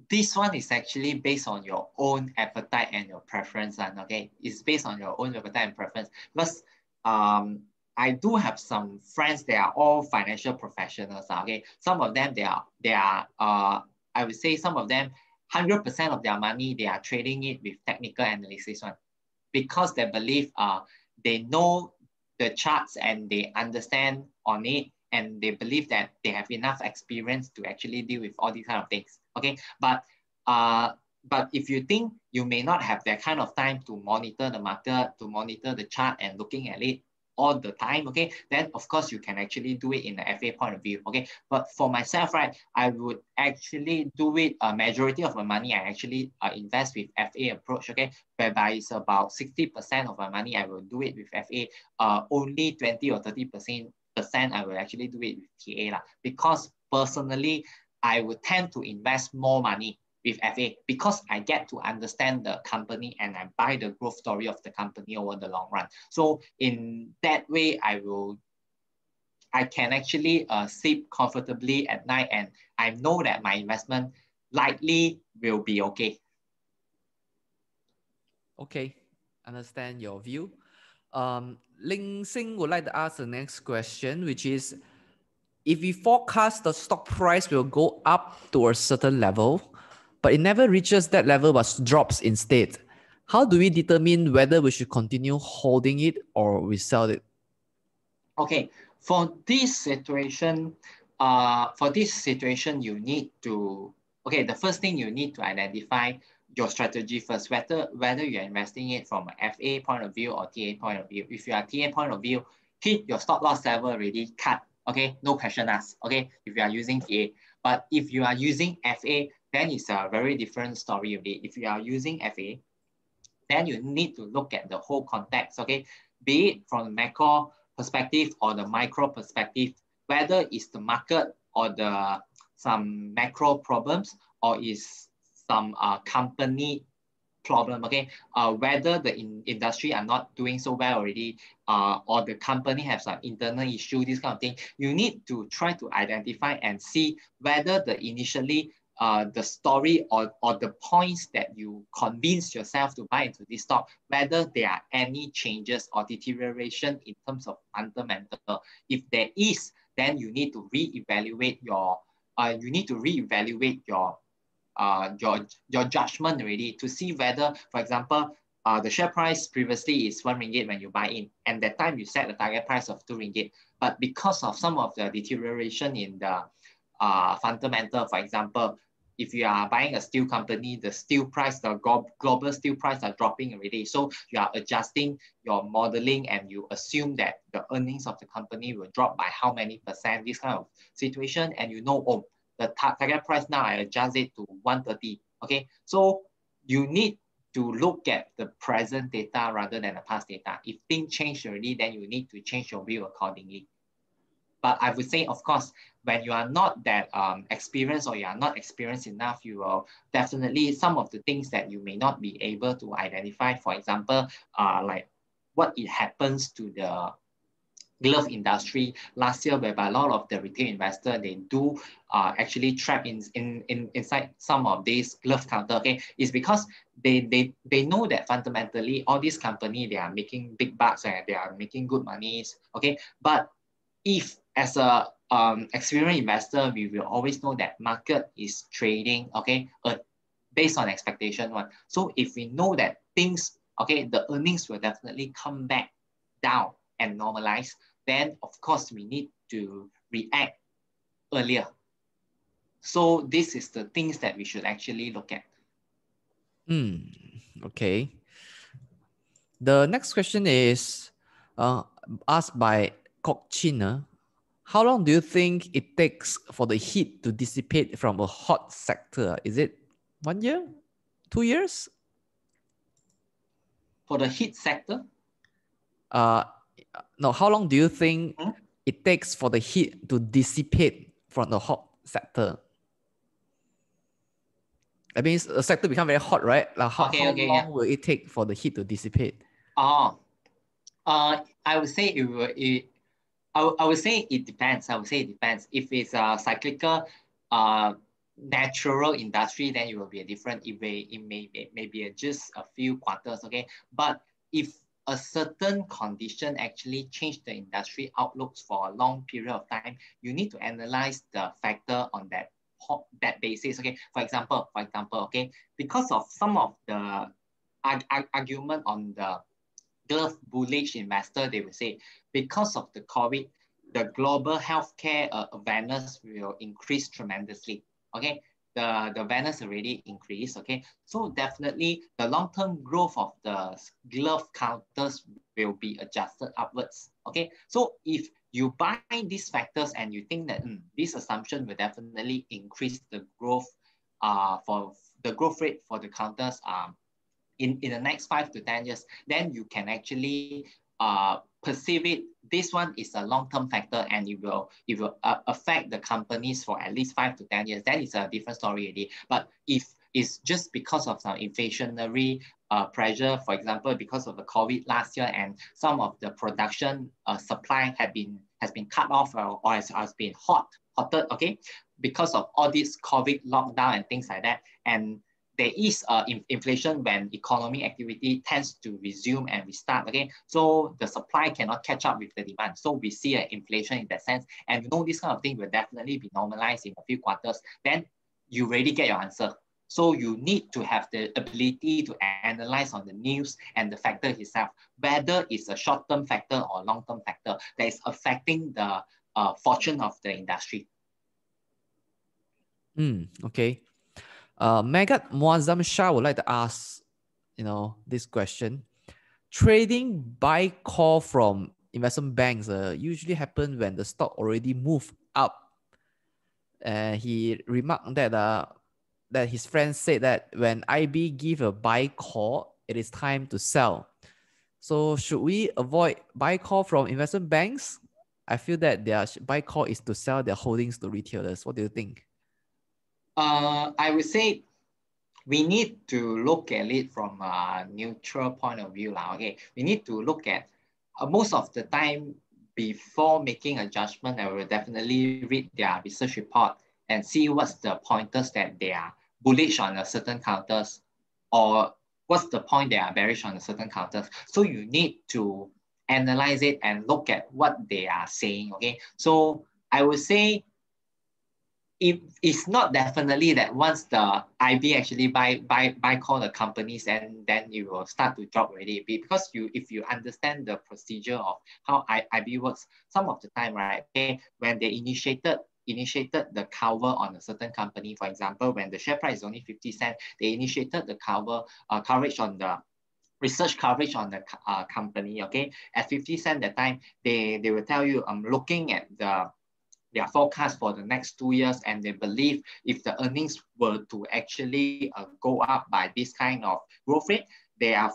this one is actually based on your own appetite and your preference, okay? It's based on your own appetite and preference. Because I do have some friends, they are all financial professionals, okay? Some of them, they are I would say some of them, 100% of their money, they are trading it with technical analysis one, because they believe they know the charts and they understand on it, and they believe that they have enough experience to actually deal with all these kind of things, okay? But if you think you may not have that kind of time to monitor the market, to monitor the chart and looking at it all the time, okay, then of course you can actually do it in the FA point of view, okay? But for myself, right, I would actually do it, a majority of my money, I actually invest with FA approach, okay, whereby it's about 60% of my money, I will do it with FA, only 20 or 30% I will actually do it with TA, because personally, I would tend to invest more money with FA because I get to understand the company and I buy the growth story of the company over the long run. So in that way, I can actually sleep comfortably at night, and I know that my investment likely will be okay. Okay, understand your view. Ling Sing would like to ask the next question, which is, if we forecast the stock price will go up to a certain level, but it never reaches that level but drops instead, how do we determine whether we should continue holding it or we sell it? Okay, for this situation, you need to, okay, the first thing you need to identify your strategy first, whether you're investing it from an FA point of view or TA point of view. If you are TA point of view, hit your stop loss level already, cut, okay, no question asked, okay, if you are using TA. But if you are using FA, then it's a very different story of it. If you are using FA, then you need to look at the whole context, okay, be it from the macro perspective or the micro perspective, whether it's the market or some macro problems, or is some company problem, okay, whether the industry are not doing so well already, or the company has some internal issue, this kind of thing, you need to try to identify and see whether initially the story or the points that you convince yourself to buy into this stock, whether there are any changes or deterioration in terms of fundamental. If there is, then you need to reevaluate your your judgment already, to see whether, for example, the share price previously is 1 ringgit when you buy in, and that time you set the target price of 2 ringgit. But because of some of the deterioration in the fundamental, for example, if you are buying a steel company, the steel price, the global steel price are dropping already. So you are adjusting your modeling and you assume that the earnings of the company will drop by how many percent, this kind of situation. And you know, oh, the target price now, I adjust it to 130. Okay, so you need to look at the present data rather than the past data. If things change already, then you need to change your view accordingly. But I would say, of course, when you are not that experienced, or you are not experienced enough, you will definitely, some of the things that you may not be able to identify, for example, like what it happens to the glove industry last year, whereby a lot of the retail investor, they do actually trap inside some of these glove counter, okay, is because they know that fundamentally all these companies, they are making big bucks and they are making good monies, okay. But if as a experienced investor, we will always know that market is trading, okay, based on expectation one. So if we know that things, okay, the earnings will definitely come back down and normalize, then of course we need to react earlier. So this is the things that we should actually look at. Okay. The next question is asked by Kok Chin. How long do you think it takes for the heat to dissipate from a hot sector? Is it 1 year, 2 years? For the heat sector? No, how long do you think it takes for the heat to dissipate from the hot sector? I mean, the sector become very hot, right? Like how long will it take for the heat to dissipate? I would say I would say it depends. I would say it depends. If it's cyclical, natural industry, then it will be a different, it may be just a few quarters, okay? But if a certain condition actually change the industry outlooks for a long period of time, you need to analyze the factor on that basis, okay? For example, okay, because of some of the argument on the glove bullish investor, they will say, because of the COVID, the global healthcare awareness will increase tremendously, okay? The awareness already increased, okay? So definitely the long-term growth of the glove counters will be adjusted upwards, okay? So if you buy these factors and you think that this assumption will definitely increase the growth for the growth rate for the counters in the next 5 to 10 years, then you can actually perceive it. This one is a long-term factor and it will affect the companies for at least 5 to 10 years. That is a different story already. But if it's just because of some inflationary pressure, for example, because of the COVID last year and some of the production supply has been cut off or has been hotted, okay, because of all this COVID lockdown and things like that, and there is inflation when economic activity tends to resume and restart, okay? So the supply cannot catch up with the demand. So we see an inflation in that sense. And this kind of thing will definitely be normalized in a few quarters. Then you already get your answer. So you need to have the ability to analyze on the news and the factor itself, whether it's a short-term factor or long-term factor that is affecting the fortune of the industry. Okay. Megat Muazzam Shah would like to ask, this question. Trading buy call from investment banks usually happen when the stock already moved up. He remarked that his friends said that when IB give a buy call, it is time to sell. So should we avoid buy call from investment banks? I feel that their buy call is to sell their holdings to retailers. What do you think? I would say we need to look at it from a neutral point of view. Okay? We need to look at most of the time before making a judgment, I will definitely read their research report and see what's the pointers that they are bullish on a certain counters or what's the point they are bearish on a certain counters. So you need to analyze it and look at what they are saying. Okay, so I would say it's not definitely that once the IB actually buy call the companies and then it will start to drop already. Because if you understand the procedure of how IB works, some of the time, right, okay, when they initiated the cover on a certain company, for example, when the share price is only 50 cents, they initiated the coverage on the research coverage on the company, okay? At 50 cents that time, they will tell you, I'm looking at their forecast for the next 2 years, and they believe if the earnings were to actually go up by this kind of growth rate, they are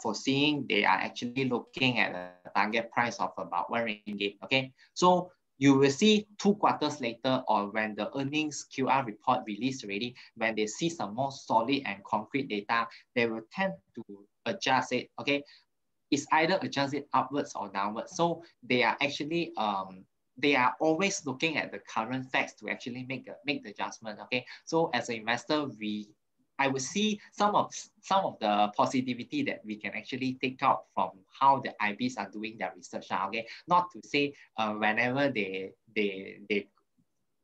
actually looking at a target price of about 1 ringgit, okay? So you will see 2 quarters later, or when the earnings QR report released already, when they see some more solid and concrete data, they will tend to adjust it, okay? It's either adjust it upwards or downwards. So they are actually, they are always looking at the current facts to actually make the adjustment, okay? So as an investor, I would see some of the positivity that we can actually take out from how the IBs are doing their research now, okay? Not to say whenever they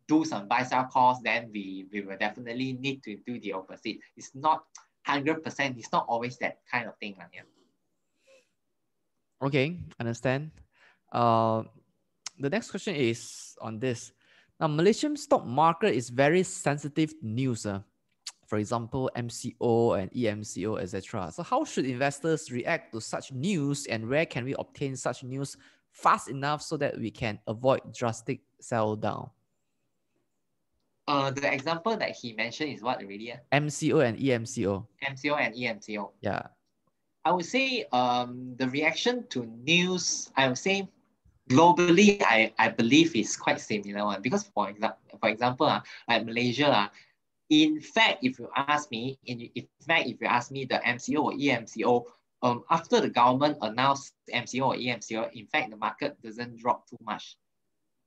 do some buy-sell calls, then we will definitely need to do the opposite. It's not 100%, it's not always that kind of thing. Yeah. Okay, understand. The next question is on this. Now, Malaysian stock market is very sensitive news. For example, MCO and EMCO, etc. So how should investors react to such news, and where can we obtain such news fast enough so that we can avoid drastic sell down? The example that he mentioned is what already? MCO and EMCO. MCO and EMCO. Yeah. I would say the reaction to news, I would say globally, I believe is quite similar one, because for example, like Malaysia, in fact, if you ask me, the MCO or EMCO, after the government announced MCO or EMCO, in fact, the market doesn't drop too much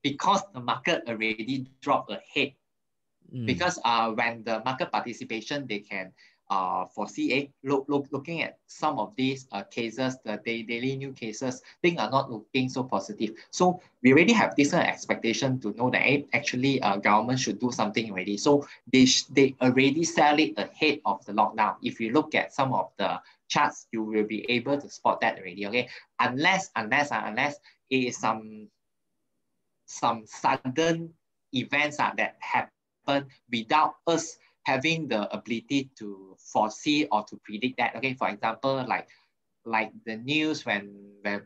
because the market already dropped ahead Because when the market participation, they can foresee looking at some of these cases, the daily new cases, things are not looking so positive. So we already have this kind of expectation to know that actually government should do something already. So they already sell it ahead of the lockdown. If you look at some of the charts, you will be able to spot that already. Okay, unless it is some sudden events that happen without us having the ability to foresee or to predict that. Okay, for example, like the news when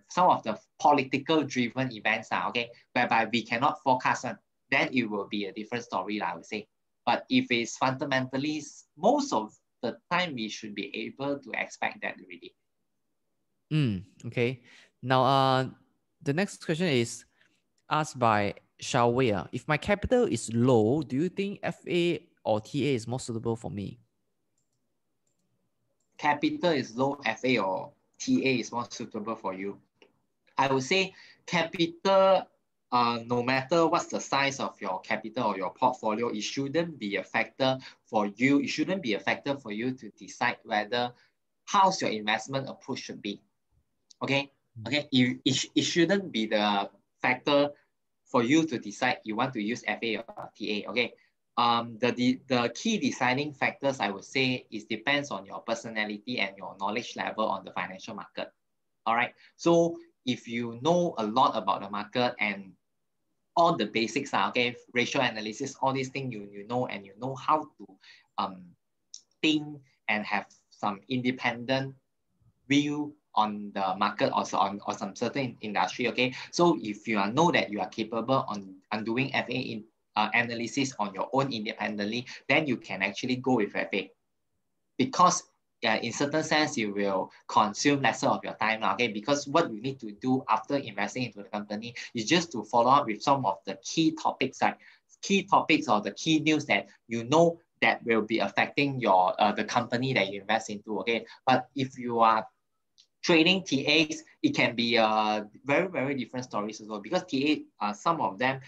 some of the political driven events are okay, whereby we cannot forecast them, then it will be a different story, I would say. But if it's fundamentally, most of the time we should be able to expect that already. Okay. Now, the next question is asked by Xiaowei. If my capital is low, do you think FA or TA is more suitable for me? Capital is low, FA or TA is more suitable for you. I would say capital, no matter what's the size of your capital or your portfolio, it shouldn't be a factor for you. It shouldn't be a factor for you to decide whether how's your investment approach should be. Okay, it shouldn't be the factor for you to decide you want to use FA or TA. Okay, the key deciding factors, I would say, is depends on your personality and your knowledge level on the financial market. All right, so if you know a lot about the market and all the basics are okay, ratio analysis, all these things you know, and you know how to think and have some independent view on the market or some certain industry. Okay, so if you know that you are capable on doing FA analysis on your own independently, then you can actually go with FA, because in certain sense you will consume lesser of your time. Okay, because what you need to do after investing into the company is just to follow up with some of the key topics, like key topics or the key news that you know that will be affecting your the company that you invest into. Okay, but if you are trading TAs, it can be very, very different stories as well, because TA, some of them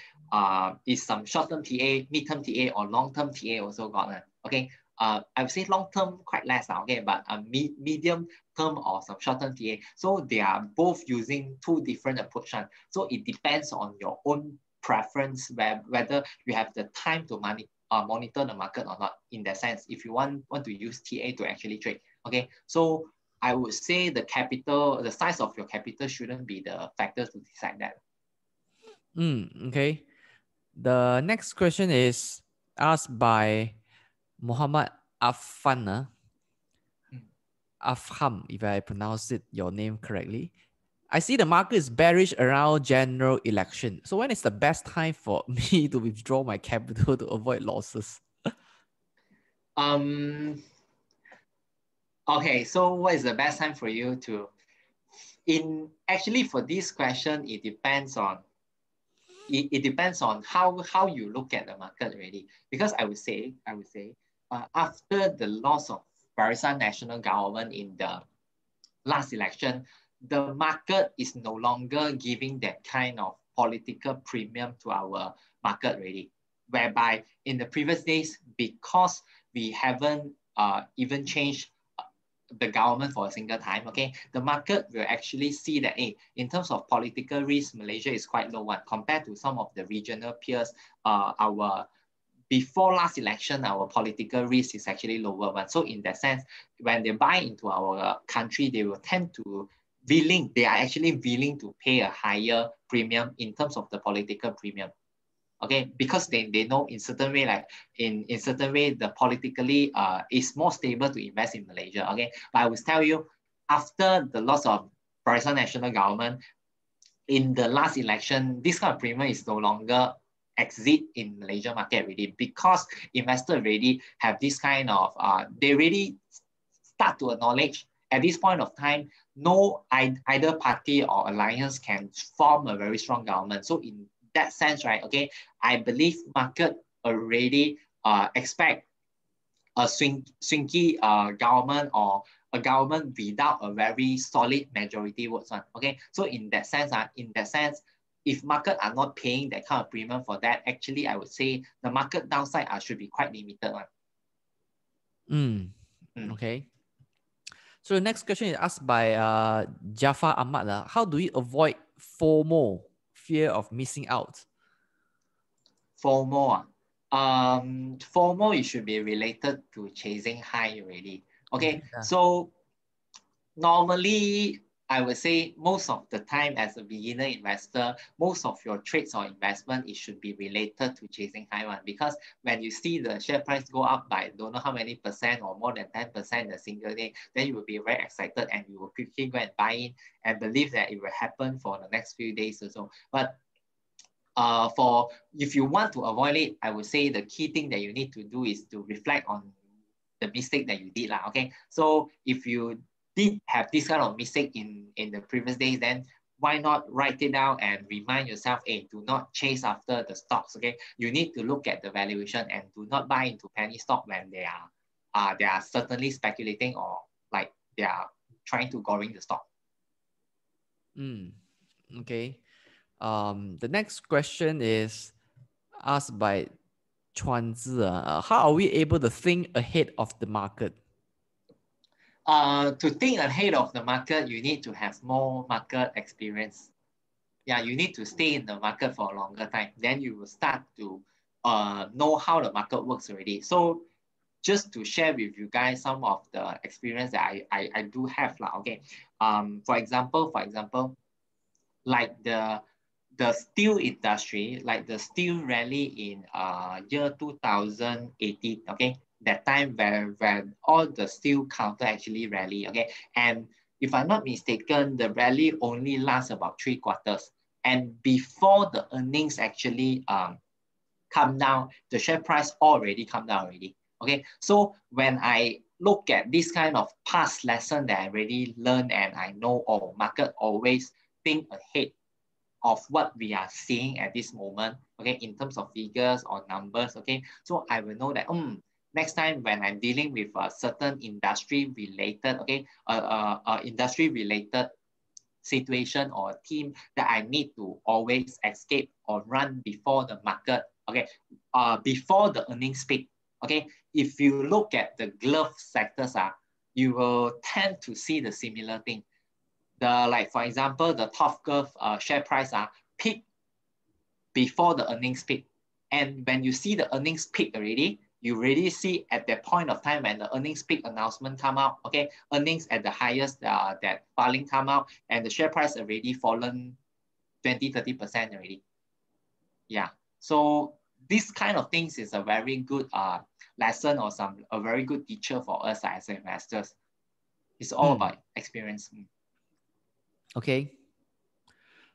is some short-term TA, mid-term TA, or long-term TA also got. Okay, I would say long-term quite less, okay, but medium-term or some short-term TA. So they are both using two different approaches. So it depends on your own preference, whether you have the time to monitor the market or not, in that sense, if you want to use TA to actually trade. Okay, so I would say the size of your capital shouldn't be the factor to decide that. Okay. The next question is asked by Muhammad Affan. Afham, if I pronounce your name correctly. I see the market is bearish around general election. So when is the best time for me to withdraw my capital to avoid losses? Okay, so what is the best time for you to, actually for this question, it depends on how you look at the market already. Because I would say after the loss of Barisan national government in the last election, the market is no longer giving that kind of political premium to our market already, whereby in the previous days, because we haven't even changed the government for a single time, okay, the market will actually see that, hey, in terms of political risk, Malaysia is quite low one compared to some of the regional peers. Before last election, our political risk is actually lower one. So in that sense, when they buy into our country, they will tend to they are actually willing to pay a higher premium in terms of the political premium. Okay, because they know in certain way, like in certain way, the politically is more stable to invest in Malaysia. Okay, but I will tell you, after the loss of Barisan national government in the last election, this kind of premium is no longer exist in Malaysia market already, because investors already have this kind of they really start to acknowledge at this point of time, no either party or alliance can form a very strong government. So in that sense, right, okay, I believe market already expect a swingy government, or a government without a very solid majority votes one. Okay, so in that sense, if market are not paying that kind of premium for that, actually, I would say the market downside should be quite limited one. Okay. So the next question is asked by Jafar Ahmad. How do we avoid FOMO, fear of missing out? FOMO. FOMO, it should be related to chasing high already. Okay, so normally, I would say most of the time as a beginner investor, most of your trades or investment, it should be related to chasing high one. Because when you see the share price go up by don't know how many percent or more than 10% in a single day, then you will be very excited and you will quickly go and buy in and believe that it will happen for the next few days or so. But if you want to avoid it, I would say the key thing that you need to do is to reflect on the mistake that you did. Okay, so if you did have this kind of mistake in the previous days, then why not write it down and remind yourself, hey, do not chase after the stocks. Okay, you need to look at the valuation and do not buy into penny stock when they are certainly speculating or like they are trying to goring the stock. Okay. The next question is asked by Chuan Zi. How are we able to think ahead of the market? To think ahead of the market, you need to have more market experience. Yeah, you need to stay in the market for a longer time. Then you will start to know how the market works already. So just to share with you guys some of the experience that I do have. Okay. For example, like the steel industry, like the steel rally in year 2018, okay, that time where all the steel counter actually rally, okay, and if I'm not mistaken, the rally only lasts about 3 quarters, and before the earnings actually come down, the share price already come down already, okay. So when I look at this kind of past lesson that I already learned and I know, oh, market always think ahead of what we are seeing at this moment, okay, in terms of figures or numbers, okay. So I will know that next time when I'm dealing with a certain industry related, okay, industry related situation or a team, that I need to always escape or run before the market, okay, before the earnings peak, okay. If you look at the glove sectors, you will tend to see the similar thing. Like for example, the top curve share price peak before the earnings peak. And when you see the earnings peak already, you already see at that point of time when the earnings peak announcement come out, okay, earnings at the highest that filing come out, and the share price already fallen 20-30% already. Yeah. So this kind of things is a very good lesson or a very good teacher for us as investors. It's all about experience. Okay.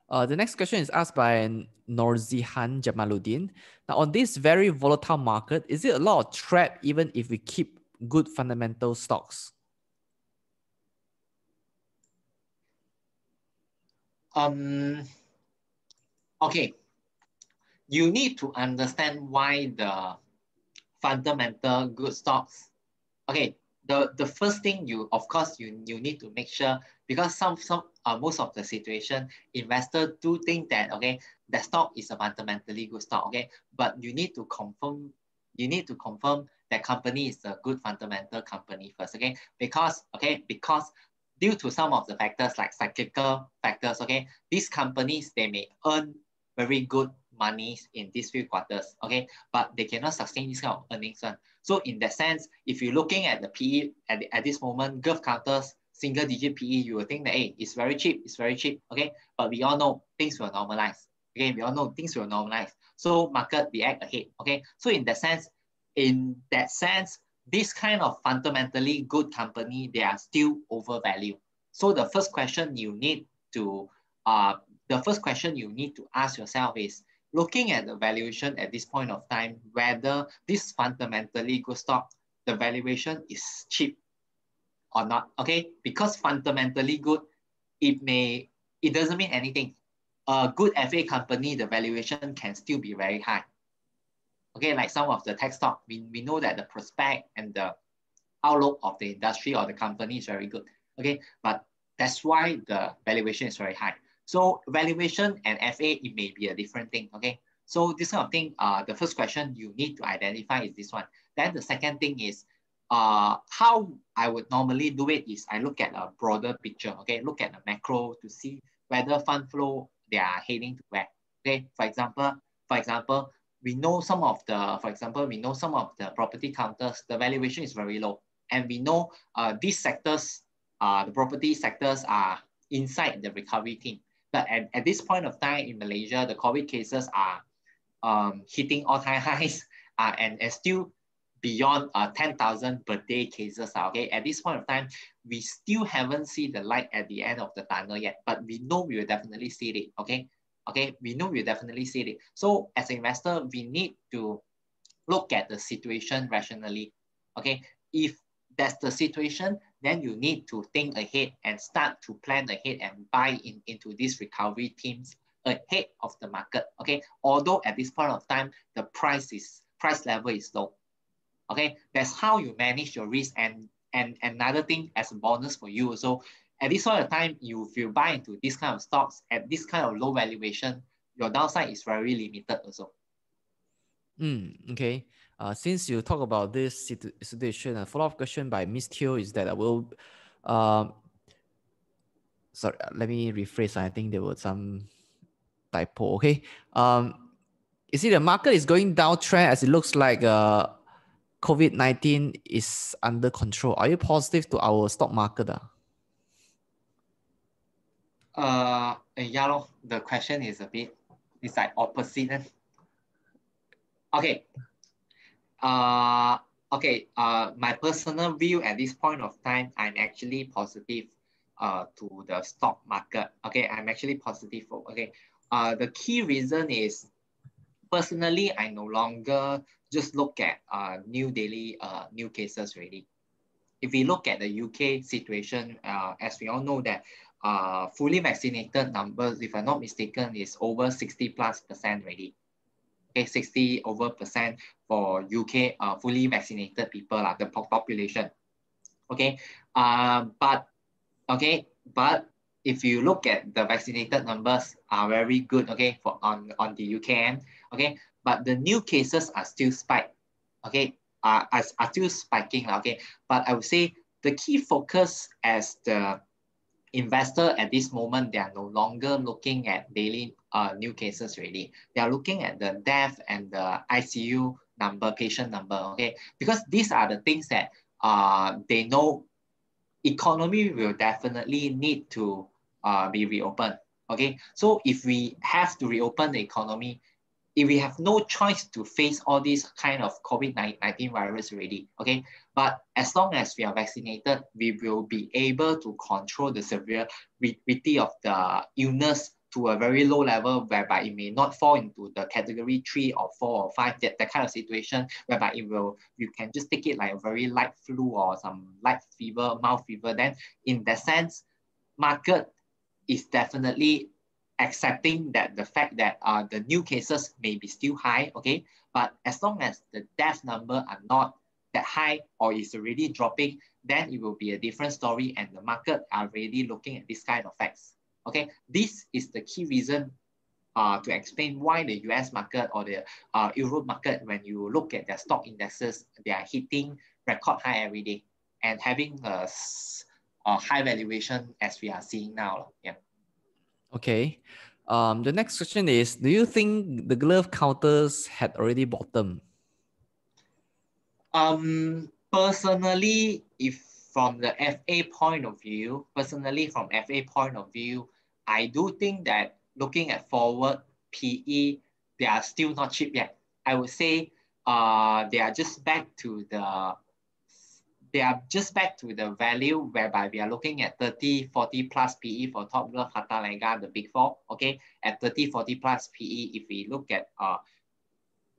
The next question is asked by Norzihan Jamaluddin. Now, on this very volatile market, is it a lot of trap even if we keep good fundamental stocks? Okay. You need to understand why the fundamental good stocks. Okay. The first thing you need to make sure, because most of the situation, investors do think that, okay, the stock is a fundamentally good stock, okay, but you need to confirm that company is a good fundamental company first, okay, because due to some of the factors like cyclical factors, okay, these companies, they may earn very good money in these few quarters, okay, but they cannot sustain this kind of earnings one. So in that sense, if you're looking at the PE at this moment, Gulf counters, single digit PE, you will think that, hey, it's very cheap, okay, but we all know things will normalize, okay, so market react ahead, okay. So in that sense, this kind of fundamentally good company, they are still overvalued. So the first question you need to ask yourself is, looking at the valuation at this point of time, whether this fundamentally good stock, the valuation is cheap or not, okay? Because fundamentally good, it doesn't mean anything. A good FA company, the valuation can still be very high. Okay, like some of the tech stock, we know that the prospect and the outlook of the industry or the company is very good, okay? But that's why the valuation is very high. So valuation and FA, it may be a different thing, okay? So this kind of thing, the first question you need to identify is this one. Then the second thing is, how I would normally do it is I look at a broader picture, okay? Look at the macro to see whether fund flow, they are heading to where, okay? For example, we know some of the property counters, the valuation is very low. And we know these sectors, the property sectors are inside the recovery team. But at this point of time in Malaysia, the COVID cases are hitting all-time highs and still beyond 10,000 per day cases. Okay, at this point of time, we still haven't seen the light at the end of the tunnel yet, but we know we will definitely see it. Okay, we know we'll definitely see it. So as an investor, we need to look at the situation rationally. Okay, if that's the situation, then you need to think ahead and start to plan ahead and buy into these recovery teams ahead of the market. Okay, although at this point of time, the price level is low. Okay, that's how you manage your risk. And another thing as a bonus for you also, at this point of time, if you buy into this kind of stocks at this kind of low valuation, your downside is very limited also. Okay. Since you talk about this situation, a follow-up question by Miss Teo is that sorry, let me rephrase. I think there was some typo. Okay. You see the market is going downtrend as it looks like COVID-19 is under control. Are you positive to our stock market? Yeah, the question is it's like opposite. Okay. My personal view at this point of time, I'm actually positive to the stock market. Okay, I'm actually positive. The key reason is, personally, I no longer just look at new cases already. If we look at the UK situation, as we all know that fully vaccinated numbers, if I'm not mistaken, is over 60+% already. Okay, 60% for UK fully vaccinated people, the population. Okay, but if you look at the vaccinated numbers are very good, okay, on the UK end, okay, but the new cases are still spiked, okay, are still spiking, okay. But I would say the key focus as the investor at this moment, they are no longer looking at daily new cases already. They are looking at the death and the ICU number, patient number, okay, because these are the things that they know economy will definitely need to be reopened. Okay, so if we have to reopen the economy, if we have no choice to face all these kind of COVID-19 virus already, okay, but as long as we are vaccinated, we will be able to control the severity of the illness to a very low level, whereby it may not fall into the category 3 or 4 or 5, that kind of situation, whereby you can just take it like a very light flu or some light fever, mild fever. Then in that sense, market is definitely accepting that the fact that the new cases may be still high, okay, but as long as the death number are not that high or is already dropping, then it will be a different story, and the market are really looking at this kind of facts. Okay, this is the key reason to explain why the US market or the Europe market, when you look at their stock indexes, they are hitting record high every day and having a high valuation as we are seeing now. Yeah. Okay. The next question is, do you think the glove counters had already bottomed? Personally, if from the FA point of view, I do think that looking at forward PE, they are still not cheap yet. I would say they are just back to the value whereby we are looking at 30, 40 plus PE for Top Glove, Harta Lega, the big four. Okay, at 30, 40 plus PE, if we look at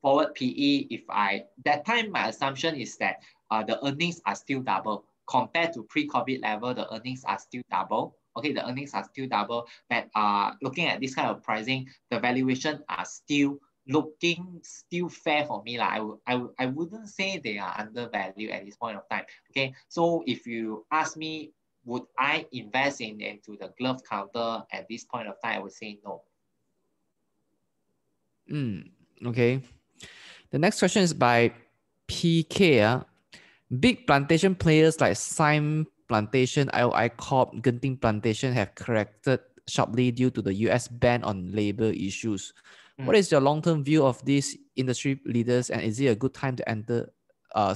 forward PE, that time my assumption is that the earnings are still double compared to pre-COVID level. The earnings are still double. Okay, the earnings are still double. But looking at this kind of pricing, the valuation are still looking fair for me. I wouldn't say they are undervalued at this point of time. Okay, so if you ask me, would I invest into the glove counter at this point of time? I would say no. Okay. The next question is by PK. Big plantation players like Sime Plantation, IOI Corp, Genting Plantation have corrected sharply due to the US ban on labor issues. What is your long-term view of these industry leaders, and is it a good time to enter?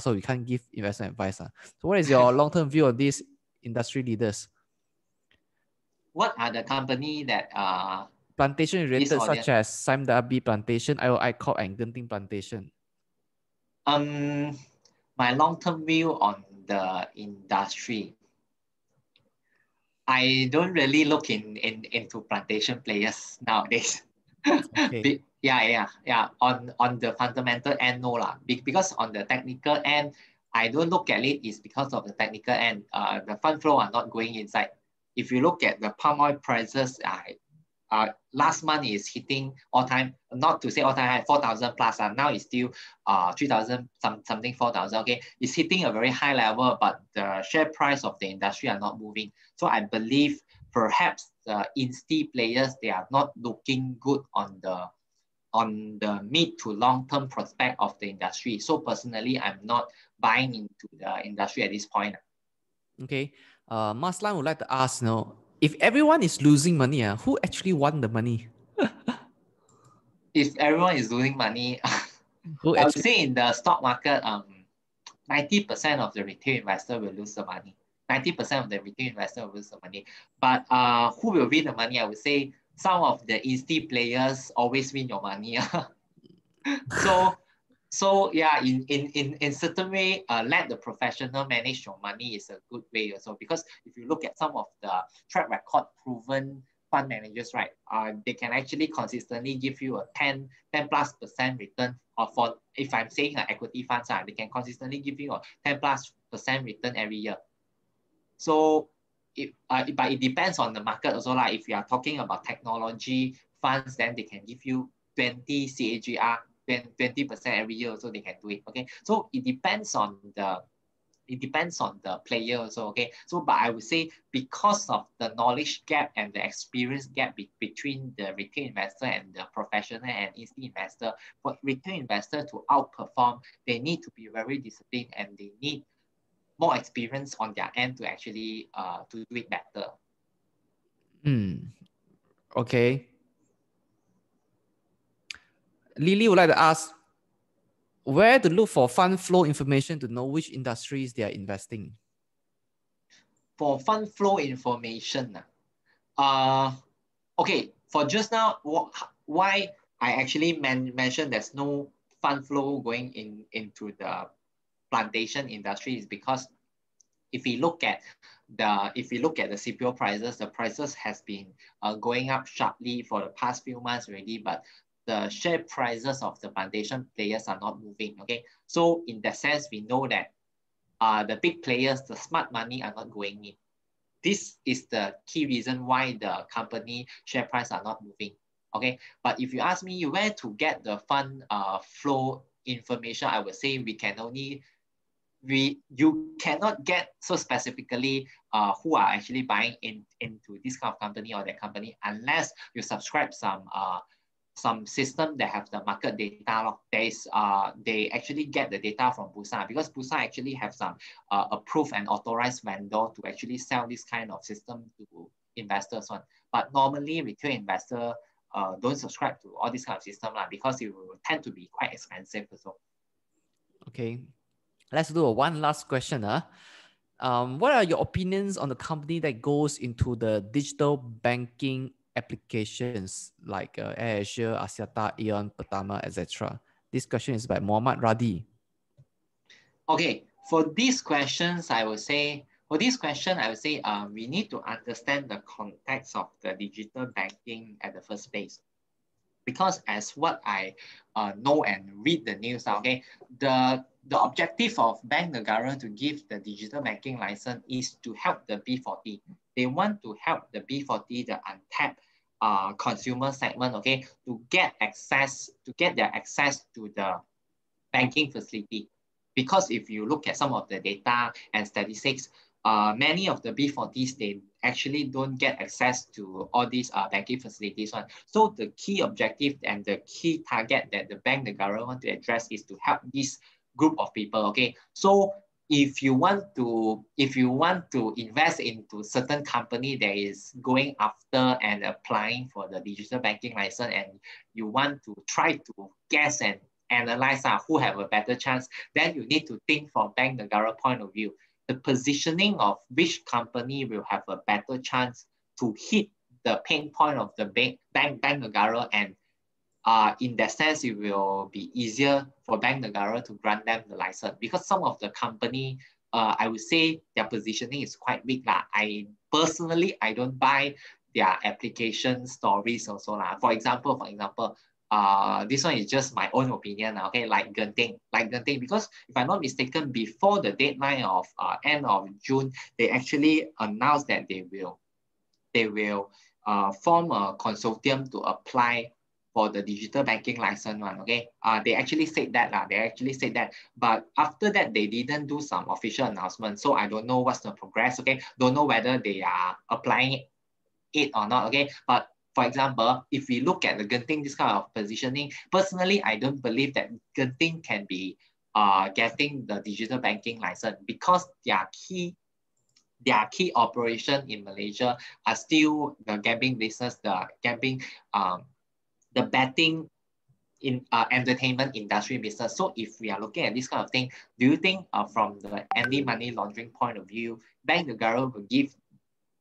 So we can't give investment advice. So what is your long-term view of these industry leaders? What are the company that plantation related, such as Sime Darby Plantation, IOI Corp, and Genting Plantation? My long-term view on the industry, I don't really look into plantation players nowadays. Okay. Yeah. On the fundamental end, no lah. Because on the technical end, I don't look at it is because of the technical end. The fund flow are not going inside. If you look at the palm oil prices, last month is hitting all time, not to say all time high, 4,000 plus. Now it's still 3,000 something, 4,000. Okay, it's hitting a very high level, but the share price of the industry are not moving. So I believe perhaps the insti players, they are not looking good on the mid to long term prospect of the industry. So personally, I'm not buying into the industry at this point. Okay, Maslan would like to ask, if everyone is losing money, who actually won the money? If everyone is losing money, who I would say in the stock market, 90% of the retail investor will lose the money. 90% of the retail investor will lose the money. But who will win the money? I would say some of the insti players always win your money. So yeah, in certain way, let the professional manage your money is a good way also. Because if you look at some of the track record proven fund managers, right, they can actually consistently give you a 10+% return. Or for, if I'm saying equity funds, they can consistently give you a 10+% return every year. So but it depends on the market also. Like if you are talking about technology funds, then they can give you 20 CAGR, 20% every year, so they can do it. Okay, so it depends on the player also. Okay, so but I would say because of the knowledge gap and the experience gap between the retail investor and the professional and insti investor, for retail investor to outperform, they need to be very disciplined and they need more experience on their end to actually to do it better. Okay. Lily would like to ask, where to look for fund flow information to know which industries they are investing? For fund flow information, okay, for just now, why I actually mentioned there's no fund flow going into the plantation industry is because if we look at the CPO prices, the prices has been going up sharply for the past few months already, but the share prices of the plantation players are not moving. Okay, so in that sense, we know that the big players, the smart money are not going in. This is the key reason why the company share price are not moving. Okay, but if you ask me where to get the fund flow information, I would say you cannot get so specifically who are actually buying into this kind of company or that company unless you subscribe some system that have the market data. They actually get the data from Bursa, because Bursa actually have some approved and authorized vendor to actually sell this kind of system to investors on. But normally retail investor don't subscribe to all this kind of system because it will tend to be quite expensive also. Okay, let's do one last question. What are your opinions on the company that goes into the digital banking applications like AirAsia, Axiata, Aeon, Pertama, etc.? This question is by Muhammad Radi. Okay, for these questions, I would say we need to understand the context of the digital banking at the first place. Because as what I know and read the news, okay, the objective of Bank Negara to give the digital banking license is to help the B40. They want to help the B40, the untapped consumer segment, okay, to get their access to the banking facility. Because if you look at some of the data and statistics, many of the B40s, they actually don't get access to all these banking facilities. So the key objective and the key target that the bank negara want to address is to help this group of people. Okay, so if you want to invest into certain company that is going after and applying for the digital banking license, and you want to try to guess and analyze who have a better chance, then you need to think from bank negara point of view. The positioning of which company will have a better chance to hit the pain point of the bank negara, and in that sense, it will be easier for bank negara to grant them the license, because some of the company, I would say their positioning is quite weak. I personally, I don't buy their application stories also. For example, this one is just my own opinion, okay, like Genting, because if I'm not mistaken, before the deadline of end of June, they actually announced that they will form a consortium to apply for the digital banking license one, okay? They actually said that, but after that, they didn't do some official announcement. So I don't know what's the progress, okay? Don't know whether they are applying it or not, okay? But for example, if we look at the Genting, this kind of positioning, personally, I don't believe that Genting can be getting the digital banking license, because their key operation in Malaysia are still the gambling business, the betting in entertainment industry business. So if we are looking at this kind of thing, do you think from the anti-money laundering point of view, bank negara will give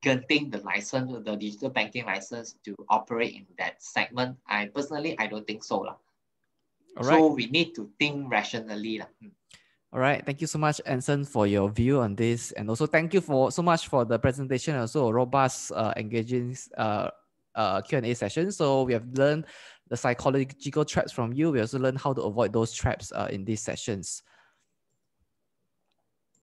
Genting the license, the digital banking license, to operate in that segment? I personally, I don't think so. So we need to think rationally. All right. Thank you so much, Anson, for your view on this. And also thank you so much for the presentation, also a robust, engaging Q&A session. So we have learned the psychological traps from you. We also learned how to avoid those traps in these sessions.